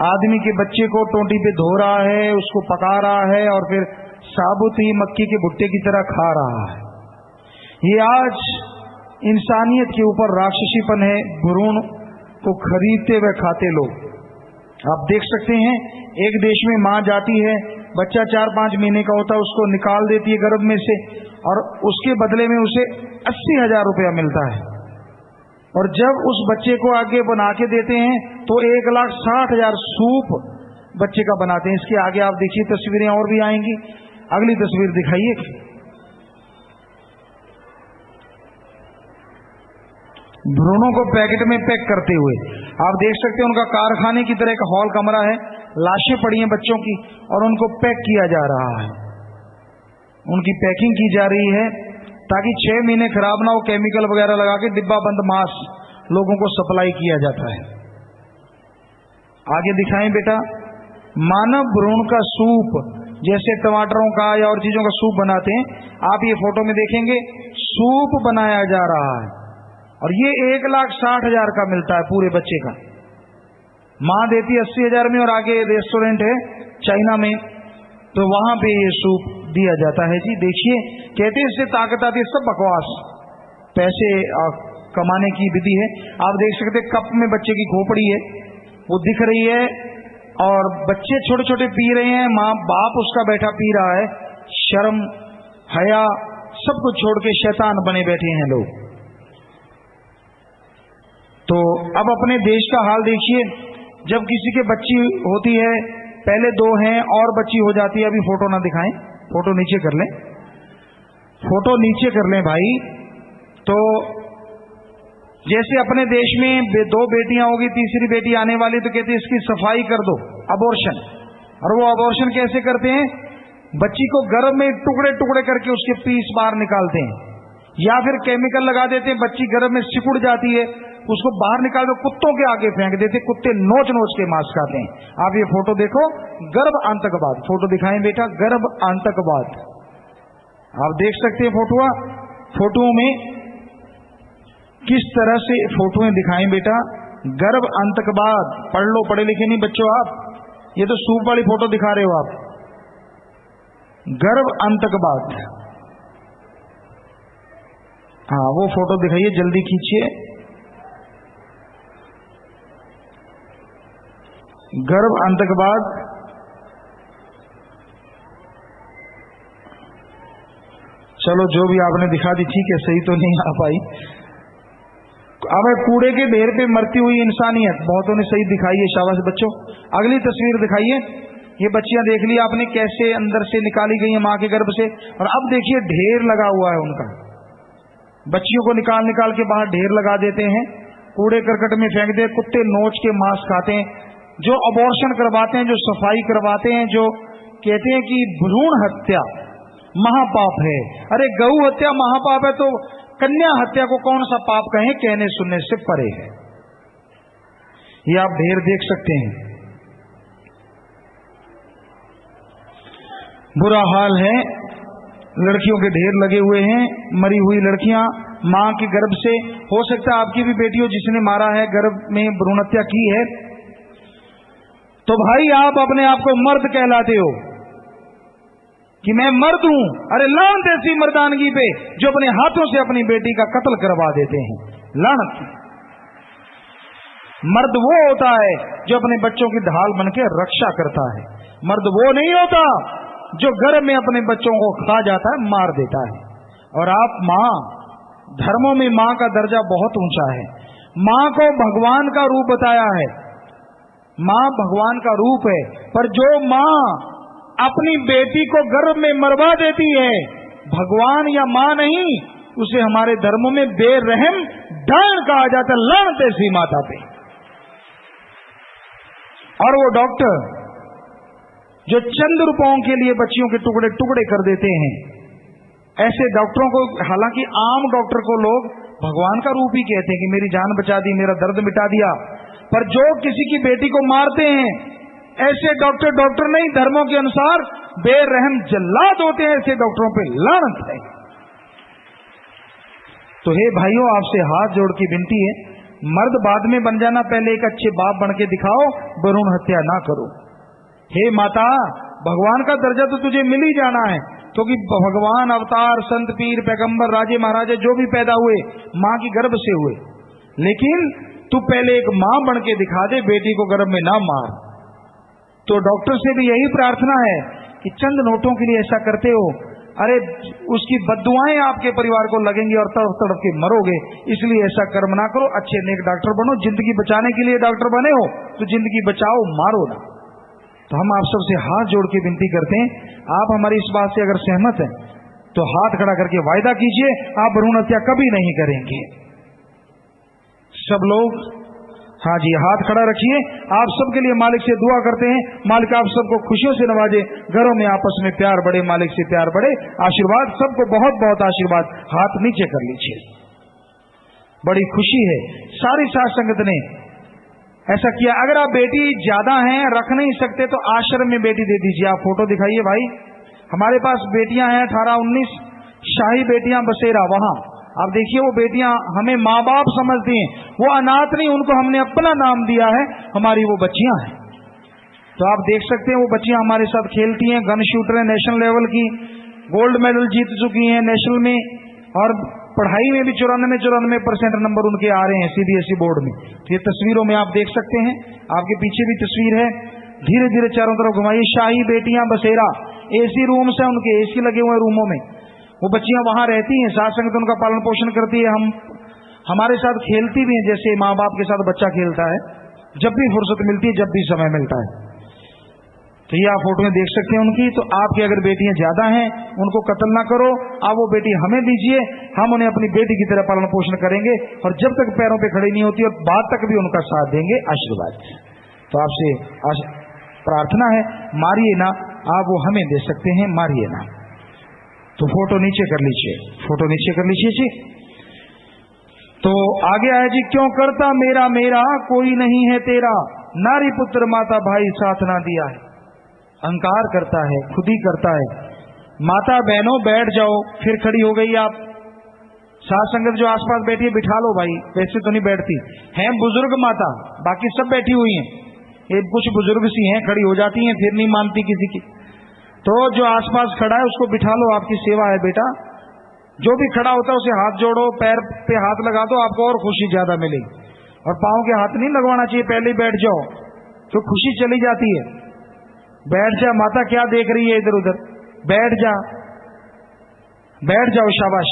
आदमी के बच्चे को टोंटी पे धो रहा है, उसको पका रहा है, और फिर साबुत ही मक्की के भुट्टे की तरह खा रहा है। ये आज इंसानियत के ऊपर राक्षसीपन है, भ्रूण को खरीदते हुए खाते लोग। आप देख सकते हैं, एक देश में मां जाती है, बच्चा 4-5 महीने का होता है, उसको निकाल देती है गर्भ में से, और उसके बदले में उसे 80,000 रुपया मिलता है। और जब उस बच्चे को आगे बना के देते हैं तो 1,60,000 सूप बच्चे का बनाते हैं। इसके आगे आप देखिए, तस्वीरें और भी आएंगी। अगली तस्वीर दिखाइए। भ्रूणों को पैकेट में पैक करते हुए आप देख सकते हैं, उनका कारखाने की तरह एक हॉल कमरा है, लाशें पड़ी हैं बच्चों की, और उनको पैक किया जा रहा है। उनकी पैकिंग की जा रही है ताकि 6 महीने खराब ना हो, केमिकल वगैरह लगा के डिब्बा बंद मांस लोगों को सप्लाई किया जाता है। आगे दिखाएं बेटा, मानव भ्रूण का सूप, जैसे टमाटरों का या और चीजों का सूप बनाते हैं, आप ये फोटो में देखेंगे, सूप बनाया जा रहा है, और ये 1,60,000 का मिलता है पूरे बच्चे का। मां देती 80,000 में, और आगे रेस्टोरेंट है चाइना में, तो वहां पे ये सूप दिया जाता है। जी देखिए, कहते हैं इससे ताकत आती है, सब बकवास, पैसे कमाने की विधि है। आप देख सकते हैं, कप में बच्चे की खोपड़ी है, वो दिख रही है, और बच्चे छोटे छोटे पी रहे हैं, माँ बाप उसका बैठा पी रहा है। शर्म हया सब कुछ छोड़ के शैतान बने बैठे हैं लोग। तो अब अपने देश का हाल देखिए, जब किसी के बच्ची होती है, पहले 2 हैं और बच्ची हो जाती है। अभी फोटो ना दिखाएं, फोटो नीचे कर लें, फोटो नीचे कर लें भाई। तो जैसे अपने देश में 2 बेटियां होगी, तीसरी बेटी आने वाली, तो कहते हैं इसकी सफाई कर दो, अबॉर्शन। और वो अबॉर्शन कैसे करते हैं, बच्ची को गर्भ में टुकड़े टुकड़े करके उसके पीस बाहर निकालते हैं, या फिर केमिकल लगा देते हैं, बच्ची गर्भ में सिकुड़ जाती है, उसको बाहर निकाल कर कुत्तों के आगे फेंक देते, कुत्ते नोच नोच के मांस खाते हैं। आप ये फोटो देखो, गर्भ आतंकवाद, फोटो दिखाएं बेटा, गर्भ आतंकवाद। आप देख सकते हैं फोटो में किस तरह से फोटोएं दिखाएं बेटा, गर्भ आतंकवाद। पढ़ लो, पढ़े लिखे नहीं बच्चों आप, ये तो सूप वाली फोटो दिखा रहे हो आप, गर्भ आतंकवाद। हाँ, वो फोटो दिखाइए, जल्दी खींचिए। गर्भ आतंकवाद, चलो जो भी आपने दिखा दी ठीक है, सही तो नहीं आ पाई। अब कूड़े के ढेर पे मरती हुई इंसानियत, बहुतों ने सही दिखाई है, शाबाश बच्चों। अगली तस्वीर दिखाइए। ये बच्चियां देख ली आपने कैसे अंदर से निकाली गई हैं मां के गर्भ से, और अब देखिए ढेर लगा हुआ है उनका। बच्चियों को निकाल निकाल के बाहर ढेर लगा देते हैं, कूड़े करकट में फेंक दे, कुत्ते नोच के मांस खाते हैं। जो अबॉर्शन करवाते हैं, जो सफाई करवाते हैं, जो कहते हैं कि भ्रूण हत्या महापाप है। अरे गऊ हत्या महापाप है तो कन्या हत्या को कौन सा पाप कहें, कहने सुनने से परे है। ये आप ढेर देख सकते हैं, बुरा हाल है। लड़कियों के ढेर लगे हुए हैं, मरी हुई लड़कियां मां के गर्भ से। हो सकता है आपकी भी बेटी हो जिसने मारा है, गर्भ में भ्रूण हत्या की है, तो भाई आप अपने आप को मर्द कहलाते हो कि मैं मर्द हूं। अरे लानत ऐसी मर्दानगी पे जो अपने हाथों से अपनी बेटी का कत्ल करवा देते हैं, लानत। मर्द वो होता है जो अपने बच्चों की ढाल बनके रक्षा करता है। मर्द वो नहीं होता जो घर में अपने बच्चों को खा जाता है, मार देता है। और आप मां, धर्मों में मां का दर्जा बहुत ऊंचा है। मां को भगवान का रूप बताया है, मां भगवान का रूप है। पर जो मां अपनी बेटी को गर्भ में मरवा देती है, भगवान या मां नहीं, उसे हमारे धर्मों में बेरहम डायन कहा जाता है, लानत ऐसी माता पे। और वो डॉक्टर जो चंद रुपयों के लिए बच्चियों के टुकड़े टुकड़े कर देते हैं, ऐसे डॉक्टरों को, हालांकि आम डॉक्टर को लोग भगवान का रूप ही कहते हैं कि मेरी जान बचा दी, मेरा दर्द मिटा दिया। पर जो किसी की बेटी को मारते हैं, ऐसे डॉक्टर डॉक्टर नहीं, धर्मों के अनुसार बेरहम जल्लाद होते हैं। ऐसे डॉक्टरों पे लानत है। तो हे भाइयों, आपसे हाथ जोड़ की विनती है, मर्द बाद में बन जाना, पहले एक अच्छे बाप बन के दिखाओ, भ्रूण हत्या ना करो। हे माता, भगवान का दर्जा तो तुझे मिल ही जाना है, क्योंकि भगवान अवतार, संत पीर, पैगंबर, राजे महाराजे जो भी पैदा हुए मां की गर्भ से हुए। लेकिन तू पहले एक मां बन के दिखा दे, बेटी को गर्भ में ना मार। तो डॉक्टर से भी यही प्रार्थना है कि चंद नोटों के लिए ऐसा करते हो, अरे उसकी बद्दुआएं आपके परिवार को लगेंगी और तड़प तड़प के मरोगे। इसलिए ऐसा कर्म ना करो, अच्छे नेक डॉक्टर बनो। जिंदगी बचाने के लिए डॉक्टर बने हो तो जिंदगी बचाओ, मारो ना। तो हम आप सबसे हाथ जोड़ के विनती करते हैं, आप हमारी इस बात से अगर सहमत हैं तो हाथ खड़ा करके वायदा कीजिए आप भ्रूण हत्या कभी नहीं करेंगे। सब लोग हाँ जी, हाथ खड़ा रखिए। आप सबके लिए मालिक से दुआ करते हैं, मालिक आप सबको खुशियों से नवाजे, घरों में आपस में प्यार बढ़े, मालिक से प्यार बढ़े, आशीर्वाद, सबको बहुत बहुत आशीर्वाद। हाथ नीचे कर लीजिए। बड़ी खुशी है, सारी साथ संगत ने ऐसा किया। अगर आप बेटी ज्यादा हैं, रख नहीं सकते, तो आश्रम में बेटी दे दीजिए। आप फोटो दिखाइए भाई। हमारे पास बेटियां हैं 18-19 शाही बेटियां बसेरा, वहां आप देखिए वो बेटियां हमें माँ बाप समझती हैं, वो अनाथ नहीं, उनको हमने अपना नाम दिया है, हमारी वो बच्चियां हैं। तो आप देख सकते हैं वो बच्चियां हमारे साथ खेलती हैं, गन शूटर हैं, नेशनल लेवल की गोल्ड मेडल जीत चुकी हैं नेशनल में, और पढ़ाई में भी 94% नंबर उनके आ रहे हैं CBSE बोर्ड में। तो ये तस्वीरों में आप देख सकते हैं, आपके पीछे भी तस्वीर है। धीरे धीरे चारों तरफ घुमाइए। शाही बेटियां बसेरा, AC रूम्स हैं उनके, AC लगे हुए रूमों में, वो बच्चियां वहां रहती हैं, साथ संगत उनका पालन पोषण करती है, हमारे साथ खेलती भी हैं, जैसे माँ बाप के साथ बच्चा खेलता है, जब भी फुर्सत मिलती है, जब भी समय मिलता है। तो ये आप फोटो में देख सकते हैं उनकी। तो आपकी अगर बेटियां ज्यादा हैं, उनको कत्ल ना करो, आप वो बेटी हमें दीजिए, हम उन्हें अपनी बेटी की तरह पालन पोषण करेंगे, और जब तक पैरों पे खड़ी नहीं होती और बाद तक भी उनका साथ देंगे, आशीर्वाद। तो आपसे प्रार्थना है, मारिए ना, आप वो हमें दे सकते हैं, मारिए ना। तो फोटो नीचे कर लीजिए, फोटो नीचे कर लीजिए जी। तो आगे आया जी, क्यों करता मेरा मेरा कोई नहीं है तेरा, नारी पुत्र माता भाई साथ ना दिया है। अहंकार करता है, खुद ही करता है। माता बहनों बैठ जाओ, फिर खड़ी हो गई आप। साथ संगत जो आसपास बैठी है बिठा लो भाई, वैसे तो नहीं बैठती हैं। बुजुर्ग माता बाकी सब बैठी हुई हैं, ये कुछ बुजुर्ग सी हैं, खड़ी हो जाती हैं, फिर नहीं मानती किसी की। तो जो आसपास खड़ा है उसको बिठा लो, आपकी सेवा है बेटा। जो भी खड़ा होता है उसे हाथ जोड़ो, पैर पे हाथ लगा दो, आपको और खुशी ज्यादा मिलेगी। और पांव के हाथ नहीं लगवाना चाहिए, पहले ही बैठ जाओ तो खुशी चली जाती है। बैठ जा, माता क्या देख रही है इधर उधर, बैठ जा। बैठ जाओ, शाबाश,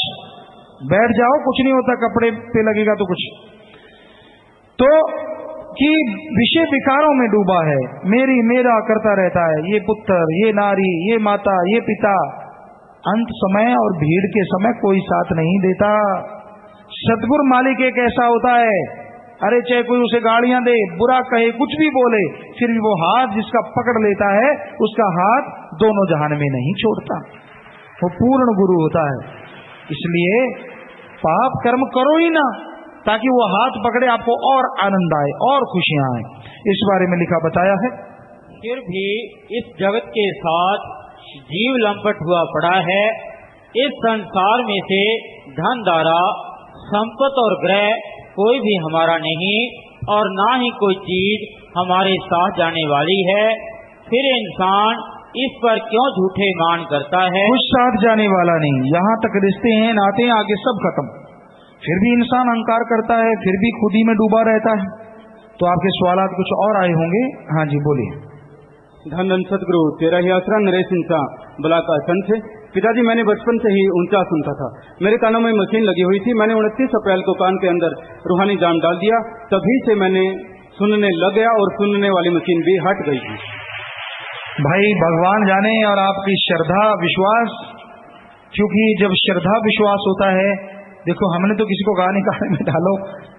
बैठ जाओ, कुछ नहीं होता, कपड़े पे लगेगा तो कुछ। तो कि विषय विकारों में डूबा है, मेरी मेरा करता रहता है, ये पुत्र, ये नारी, ये माता, ये पिता। अंत समय और भीड़ के समय कोई साथ नहीं देता। सतगुरु मालिक एक ऐसा होता है, अरे चाहे कोई उसे गालियां दे, बुरा कहे, कुछ भी बोले, फिर भी वो हाथ जिसका पकड़ लेता है उसका हाथ दोनों जहान में नहीं छोड़ता। वो पूर्ण गुरु होता है। इसलिए पाप कर्म करो ही ना, ताकि वो हाथ पकड़े, आपको और आनंद आए और खुशियां आए। इस बारे में लिखा बताया है। फिर भी इस जगत के साथ जीव लंपट हुआ पड़ा है। इस संसार में से धन धारा, संपत्ति और ग्रह कोई भी हमारा नहीं, और ना ही कोई चीज हमारे साथ जाने वाली है। फिर इंसान इस पर क्यों झूठे मान करता है? कुछ साथ जाने वाला नहीं, यहाँ तक रिश्ते हैं, नाते हैं, आगे सब खत्म। फिर भी इंसान अहंकार करता है, फिर भी खुद ही में डूबा रहता है। तो आपके सवालात कुछ और आए होंगे। हाँ जी, बोलिए। धन धन सतगुरु तेरा ही आसरा, नरेश इंसान बला का संत है। पिताजी, मैंने बचपन से ही ऊंचा सुनता था। मेरे कानों में मशीन लगी हुई थी। मैंने 29 अप्रैल को कान के अंदर रूहानी जाम डाल दिया। तभी से मैंने सुनने लग गया और सुनने वाली मशीन भी हट गई थी। भाई भगवान जाने, और आपकी श्रद्धा विश्वास, क्योंकि जब श्रद्धा विश्वास होता है, देखो हमने तो किसी को गाने कान में डालो,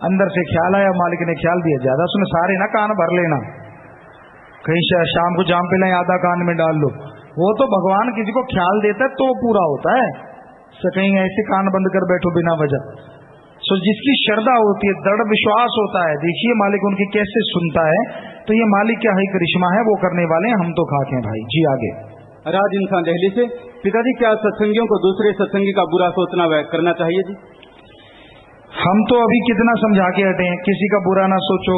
अंदर से ख्याल आया, मालिक ने ख्याल दिया, ज्यादा सुने सारे ना कान भर लेना, कहीं शाम को जाम पिलाएं आधा कान में डाल लो। वो तो भगवान किसी को ख्याल देता है तो पूरा होता है, कहीं ऐसे कान बंद कर बैठो बिना वजह। सो जिसकी श्रद्धा होती है, दृढ़ विश्वास होता है, देखिए मालिक उनकी कैसे सुनता है। तो ये मालिक क्या ही करिश्मा है, वो करने वाले हैं, हम तो खाके हैं भाई जी। आगे राज इंसान दिल्ली से। पिताजी, क्या सत्संगियों को दूसरे सत्संगी का बुरा सोचना व करना चाहिए जी? हम तो अभी कितना समझा के हटे हैं, किसी का बुरा ना सोचो,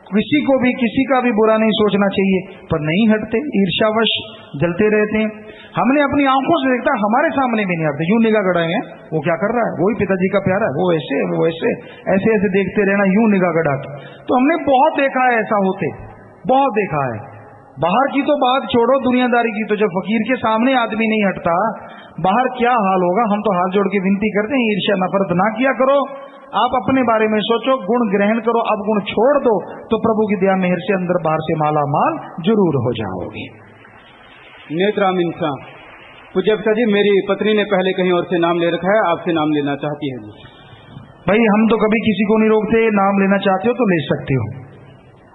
किसी को भी किसी का भी बुरा नहीं सोचना चाहिए, पर नहीं हटते, ईर्ष्यावश जलते रहते हैं। हमने अपनी आंखों से देखता, हमारे सामने भी नहीं हटते, यूं निगाह गड़ाएंगे, वो क्या कर रहा है, वही पिताजी का प्यारा है, वो ऐसे वो ऐसे ऐसे ऐसे देखते रहना, यूं निगाह गड़ाते। तो हमने बहुत देखा है ऐसा होते, बहुत देखा है। बाहर की तो बात छोड़ो, दुनियादारी की, तो जब फकीर के सामने आदमी नहीं हटता, बाहर क्या हाल होगा। हम तो हाथ जोड़ के विनती करते हैं, ईर्ष्या नफरत ना किया करो, आप अपने बारे में सोचो, गुण ग्रहण करो। अब गुण छोड़ दो तो प्रभु की दया मेहर से अंदर बाहर से माला माल जरूर हो जाओगे। नेत्राम इंसान। पूज्य पिताजी, मेरी पत्नी ने पहले कहीं और से नाम ले रखा है, आपसे नाम लेना चाहती है जी। भाई हम तो कभी किसी को नहीं रोकते, नाम लेना चाहते हो तो ले सकते हो।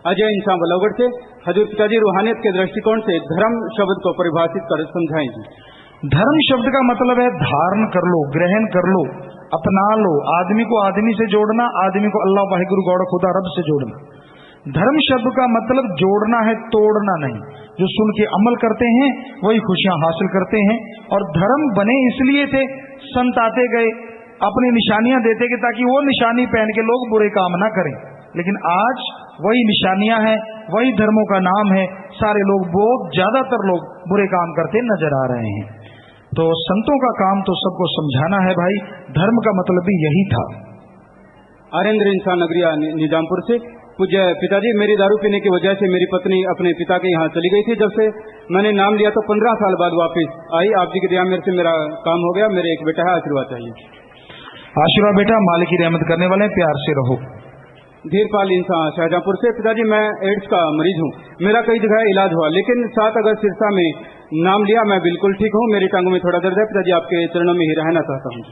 अजय इंसान बलौगढ़ से। हजूर पिताजी, रूहानियत के दृष्टिकोण से धर्म शब्द को परिभाषित कर समझाएं जी। धर्म शब्द का मतलब है धारण कर लो, ग्रहण कर लो, अपना लो। आदमी को आदमी से जोड़ना, आदमी को अल्लाह वाहिगुरु गौड़ खुदा रब से जोड़ना। धर्म शब्द का मतलब जोड़ना है, तोड़ना नहीं। जो सुन के अमल करते हैं वही खुशियां हासिल करते हैं। और धर्म बने इसलिए थे, संत आते गए, अपनी निशानियां देते कि ताकि वो निशानी पहन के लोग बुरे काम ना करें। लेकिन आज वही निशानियां हैं, वही धर्मों का नाम है, सारे लोग, बहुत ज्यादातर लोग बुरे काम करते नजर आ रहे हैं। तो संतों का काम तो सबको समझाना है भाई, धर्म का मतलब भी यही था। आरेंद्र इंसान नगरिया निजामपुर से। पूज्य पिताजी, मेरी दारू पीने की वजह से मेरी पत्नी अपने पिता के यहाँ चली गई थी। जब से मैंने नाम लिया तो 15 साल बाद वापस आई। आप जी की दया मेरे से मेरा काम हो गया। मेरे एक बेटा है, आशीर्वाद चाहिए। आशीर्वाद बेटा, मालिक की रहमत करने वाले, प्यार से रहो। धीरपाल इंसान शाहजहांपुर से। पिताजी, मैं एड्स का मरीज हूँ, मेरा कई जगह इलाज हुआ, लेकिन 7 अगस्त सिरसा में नाम लिया, मैं बिल्कुल ठीक हूँ। मेरी टांगों में थोड़ा दर्द है। पिताजी, आपके चरणों में ही रहना चाहता हूँ।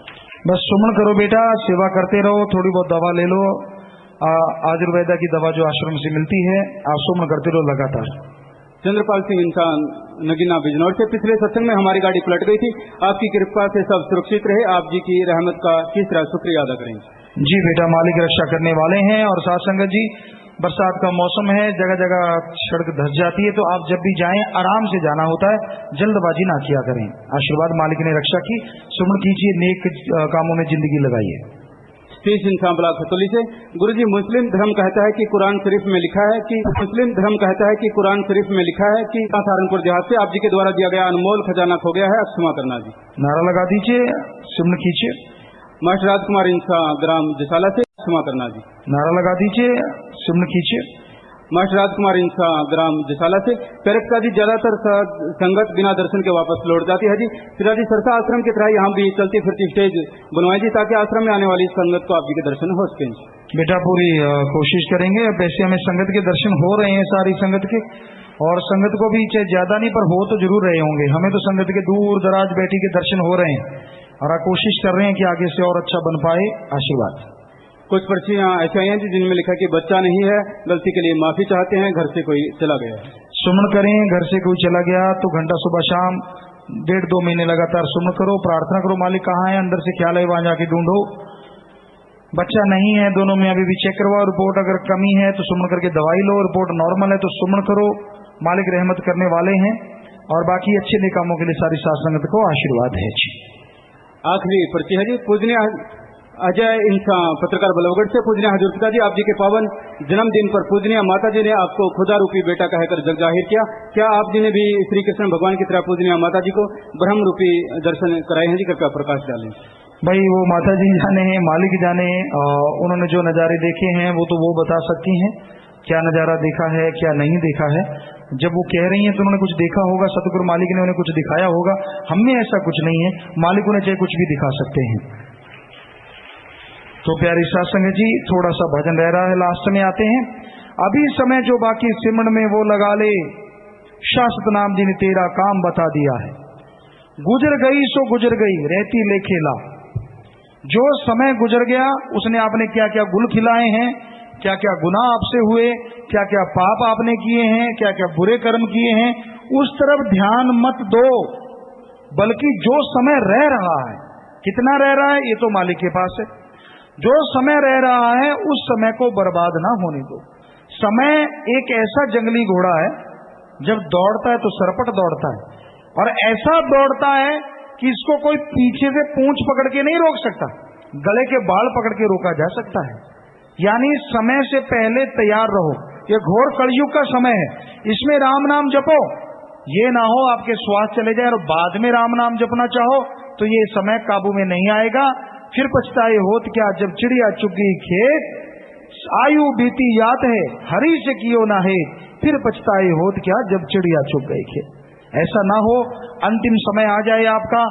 बस सुमन करो बेटा, सेवा करते रहो, थोड़ी बहुत दवा ले लो, आयुर्वेदा की दवा जो आश्रम से मिलती है, आप सुमन करते रहो लगातार। चंद्रपाल सिंह इंसान नगीना बिजनौर से। पिछले सत्संग में हमारी गाड़ी पलट गई थी, आपकी कृपा से सब सुरक्षित रहे। आप जी की रहमत का किस तरह शुक्रिया अदा करेंगे? जी बेटा, मालिक रक्षा करने वाले हैं। और साथ संगत जी, बरसात का मौसम है, जगह जगह सड़क धंस जाती है, तो आप जब भी जाएं आराम से जाना होता है, जल्दबाजी ना किया करें। आशीर्वाद, मालिक ने रक्षा की, सुमन कीजिए, नेक कामों में जिंदगी लगाइए। तीस इंसान ब्लॉक खतौली से। गुरुजी, मुस्लिम धर्म कहता है कि कुरान शरीफ में लिखा है कि कुरान शरीफ में लिखा है कि सहारनपुर देहात से आप जी के द्वारा दिया गया अनमोल खजाना खो गया है, अब क्षमा करना जी। नारा लगा दीजिए, सुमन कीजिए। मास्टर राजकुमार इंसान ग्राम जसाला से, क्षमा करना जी। नारा लगा दीजिए, सुमन कीजिए। मास्टर राजकुमार इंसा ग्राम जसाला से। प्यारे पिताजी, ज्यादातर संगत बिना दर्शन के वापस लौट जाती है जी। पिताजी, सरसा आश्रम की तरह यहाँ भी चलती फिरती स्टेज बनवाई जी, ताकि आश्रम में आने वाली संगत को आप जी के दर्शन हो सकें। बेटा पूरी कोशिश करेंगे। अब वैसे हमें संगत के दर्शन हो रहे हैं, सारी संगत के, और संगत को भी चाहे ज्यादा नहीं पर हो तो जरूर रहे होंगे। हमें तो संगत के दूर दराज बैठी के दर्शन हो रहे हैं और कोशिश कर रहे हैं कि आगे से और अच्छा बन पाए। आशीर्वाद। कुछ पर्चियां ऐसी आई हैं जी जिनमें लिखा कि बच्चा नहीं है, गलती के लिए माफी चाहते हैं, घर से कोई चला गया है। सुमन करें। घर से कोई चला गया तो घंटा सुबह शाम 1.5-2 महीने लगातार सुमन करो, प्रार्थना करो, मालिक कहाँ है, अंदर से ख्याल है वहां जाके ढूंढो। बच्चा नहीं है, दोनों में अभी भी चेक करवाओ, रिपोर्ट अगर कमी है तो सुमन करके दवाई लो, रिपोर्ट नॉर्मल है तो सुमन करो। मालिक रहमत करने वाले हैं। और बाकी अच्छे नेक कामों के लिए सारी साथ संगत को आशीर्वाद है जी। आखिरी पर्ची है जी, पूजनीय अजय इंसा पत्रकार बलवगढ़ से। पूजनीय हजूर पिताजी, आप जी के पावन जन्मदिन पर पूजनीय माता जी ने आपको खुदा रूपी बेटा कहकर जग जाहिर किया। क्या आप जी ने भी श्री कृष्ण भगवान की तरह पूजनीय माता जी को ब्रह्म रूपी दर्शन कराए हैं जी? कृपया प्रकाश डालें। भाई वो माता जी जाने हैं, मालिक जाने हैं, उन्होंने जो नज़ारे देखे हैं वो तो वो बता सकती हैं, क्या नज़ारा देखा है क्या नहीं देखा है। जब वो कह रही हैं तो उन्होंने कुछ देखा होगा, सतगुरु मालिक ने उन्हें कुछ दिखाया होगा। हमें ऐसा कुछ नहीं है, मालिक उन्हें चाहे कुछ भी दिखा सकते हैं। तो प्यारी साथ संगत जी, थोड़ा सा भजन रह रहा है, लास्ट में आते हैं। अभी समय जो बाकी सिमरन में वो लगा ले, शाश्वत नाम जी ने तेरा काम बता दिया है। गुजर गई सो गुजर गई, रहती ले खेला। जो समय गुजर गया उसने आपने क्या क्या गुल खिलाए हैं, क्या क्या गुनाह आपसे हुए, क्या क्या पाप आपने किए हैं, क्या क्या बुरे कर्म किए हैं, उस तरफ ध्यान मत दो। बल्कि जो समय रह रहा है, कितना रह रहा है ये तो मालिक के पास है। जो समय रह रहा है उस समय को बर्बाद ना होने दो। समय एक ऐसा जंगली घोड़ा है, जब दौड़ता है तो सरपट दौड़ता है, और ऐसा दौड़ता है कि इसको कोई पीछे से पूंछ पकड़ के नहीं रोक सकता, गले के बाल पकड़ के रोका जा सकता है। यानी समय से पहले तैयार रहो। ये घोर कलयुग का समय है, इसमें राम नाम जपो। ये ना हो आपके श्वास चले जाए और बाद में राम नाम जपना चाहो तो ये समय काबू में नहीं आएगा। फिर पछताए होत क्या जब चिड़िया चुग गई खेत, आयु बीती याद है हरी से कियो ना है, फिर पछताए होत क्या जब चिड़िया चुग गई खेत। ऐसा ना हो अंतिम समय आ जाए आपका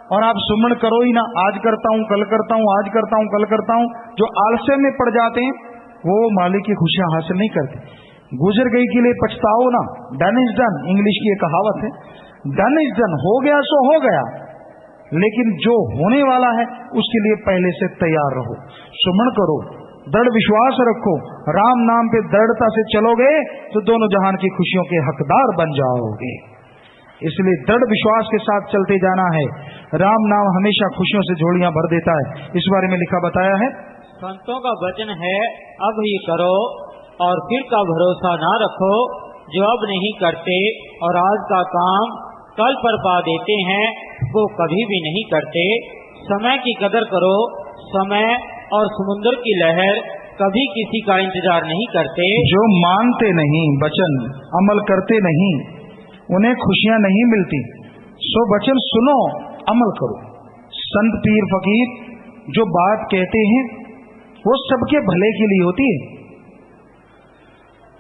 और आप सुमन करो ही ना, आज करता हूं कल करता हूं, आज करता हूं कल करता हूं। जो आलस्य में पड़ जाते हैं वो मालिक की खुशियां हासिल नहीं करते। गुजर गई के लिए पछताओ ना, डन इज डन, इंग्लिश की एक कहावत है, डन इज डन, हो गया सो हो गया। लेकिन जो होने वाला है उसके लिए पहले से तैयार रहो, सुमन करो, दृढ़ विश्वास रखो। राम नाम पे दृढ़ता से चलोगे तो दोनों जहान की खुशियों के हकदार बन जाओगे। इसलिए दृढ़ विश्वास के साथ चलते जाना है। राम नाम हमेशा खुशियों से झोलियां भर देता है। इस बारे में लिखा बताया है, संतों का वचन है अब ही करो और फिर का भरोसा ना रखो। जो अब नहीं करते और आज का काम कल पर पा देते हैं वो कभी भी नहीं करते। समय की कदर करो, समय और समुद्र की लहर कभी किसी का इंतजार नहीं करते। जो मानते नहीं वचन, अमल करते नहीं, उन्हें खुशियां नहीं मिलती। सो वचन सुनो, अमल करो। संत पीर फकीर जो बात कहते हैं वो सबके भले के लिए होती है।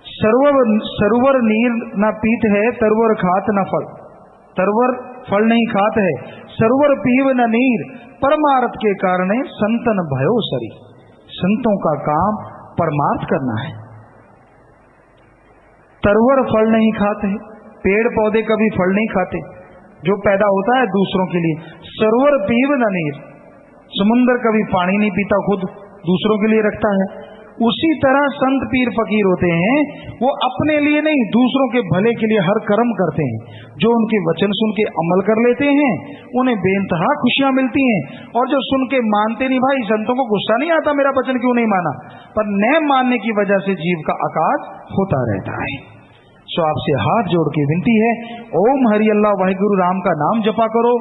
सरोवर नीर न पीत है, तरवर खात न फल। तरवर फल नहीं खात है, सरोवर पीव न नीर, परमार्थ के कारण संतन भयो सरी। संतों का काम परमार्थ करना है। तरवर फल नहीं खाते, पेड़ पौधे कभी फल नहीं खाते, जो पैदा होता है दूसरों के लिए। सरोवर पीव न नीर, समुद्र कभी पानी नहीं पीता, खुद दूसरों के लिए रखता है। उसी तरह संत पीर फकीर होते हैं, वो अपने लिए नहीं दूसरों के भले के लिए हर कर्म करते हैं। जो उनके वचन सुन के अमल कर लेते हैं उन्हें बेइंतहा खुशियां मिलती हैं, और जो सुन के मानते नहीं, भाई संतों को गुस्सा नहीं आता मेरा वचन क्यों नहीं माना, पर न मानने की वजह से जीव का आकाश होता रहता है। सो आपसे हाथ जोड़ के विनती है, ओम हरि अल्लाह वाहिगुरु राम का नाम जपा करो,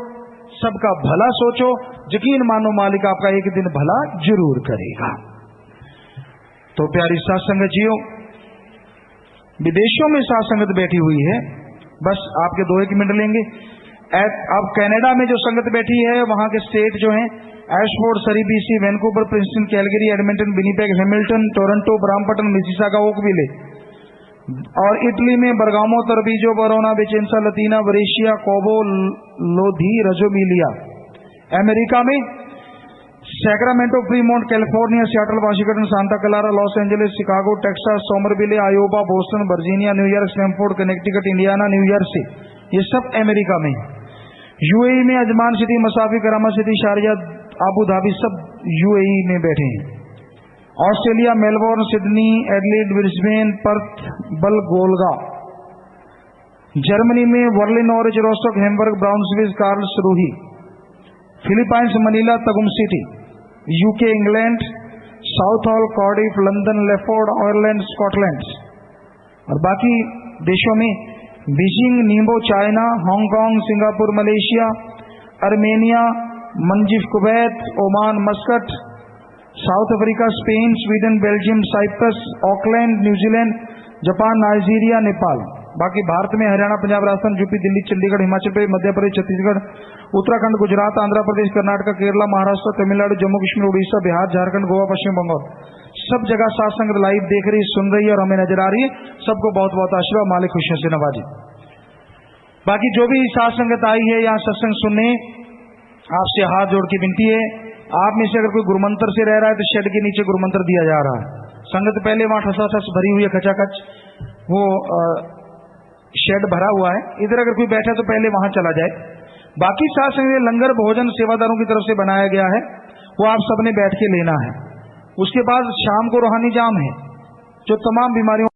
सबका भला सोचो। यकीन मानो मालिक आपका एक दिन भला जरूर करेगा। तो प्यारी साथ संगत जियो, विदेशों में साथ संगत बैठी हुई है, बस आपके 2-1 मिनट लेंगे। अब कनाडा में जो संगत बैठी है वहां के स्टेट जो हैं, Ashford, Surrey BC, Vancouver, Princeton, Calgary, Edmonton, Winnipeg, Hamilton, Toronto, Brampton, Mississauga, Oakville, और इटली में Bergamo, Treviso, Verona, Vicenza, Latina, Brescia, Como, Lodi, Reggio Emilia. America में Sacramento, Fremont, California, Seattle, Washington, Santa Clara, Los Angeles, Chicago, Texas, Somerville, Iowa, Boston, Virginia, New York, Stamford, Connecticut, Indiana, New Jersey, ये सब America में। UAE में Ajman city, Masafi, Karama city, Sharjah, Abu Dhabi, सब UAE में बैठे हैं। Australia, Melbourne, Sydney, Adelaide, Brisbane, Perth, Woolgoolga. Germany में Berlin, Norwich, Rostock, Hamburg, Braunschweig, Karlsruhe. Philippines, Manila, Tagum city. UK, England, Southall, Cardiff, London, लेफोर्ड, Ireland, Scotland. और बाकी देशों में बीजिंग, नीमो, China, Hong Kong, Singapore, Malaysia, Armenia, मंजिफ, Kuwait, Oman, Muscat, South Africa, Spain, Sweden, Belgium, Cyprus, Auckland, New Zealand, Japan, Nigeria, Nepal. बाकी भारत में Haryana, Punjab, Rajasthan, UP, Delhi, Chandigarh, Himachal Pradesh, Madhya Pradesh, Chhattisgarh, Uttarakhand, Gujarat, Andhra Pradesh, Karnataka, Kerala, Maharashtra, Tamil Nadu, Jammu Kashmir, Orissa, Bihar, Jharkhand, Goa, पश्चिम बंगाल, सब जगह साथ संगत लाइव देख रही, सुन रही है और हमें नजर आ रही है। सबको बहुत बहुत आशीर्वाद, मालिक खुशियों से नवाजे। बाकी जो भी साथ संगत आई है यहाँ सत्संग सुनने, आपसे हाथ जोड़ के विनती है, आप में से अगर कोई गुरुमंत्र से रह रहा है तो शेड के नीचे गुरुमंत्र दिया जा रहा है। संगत पहले वहां ठसाठस भरी हुई है, खचाखच वो शेड भरा हुआ है। इधर अगर कोई बैठा तो पहले वहां चला जाए। बाकी साथ संगत लंगर भोजन सेवादारों की तरफ से बनाया गया है, वो आप सबने बैठ के लेना है। उसके बाद शाम को रूहानी जाम है, जो तमाम बीमारियों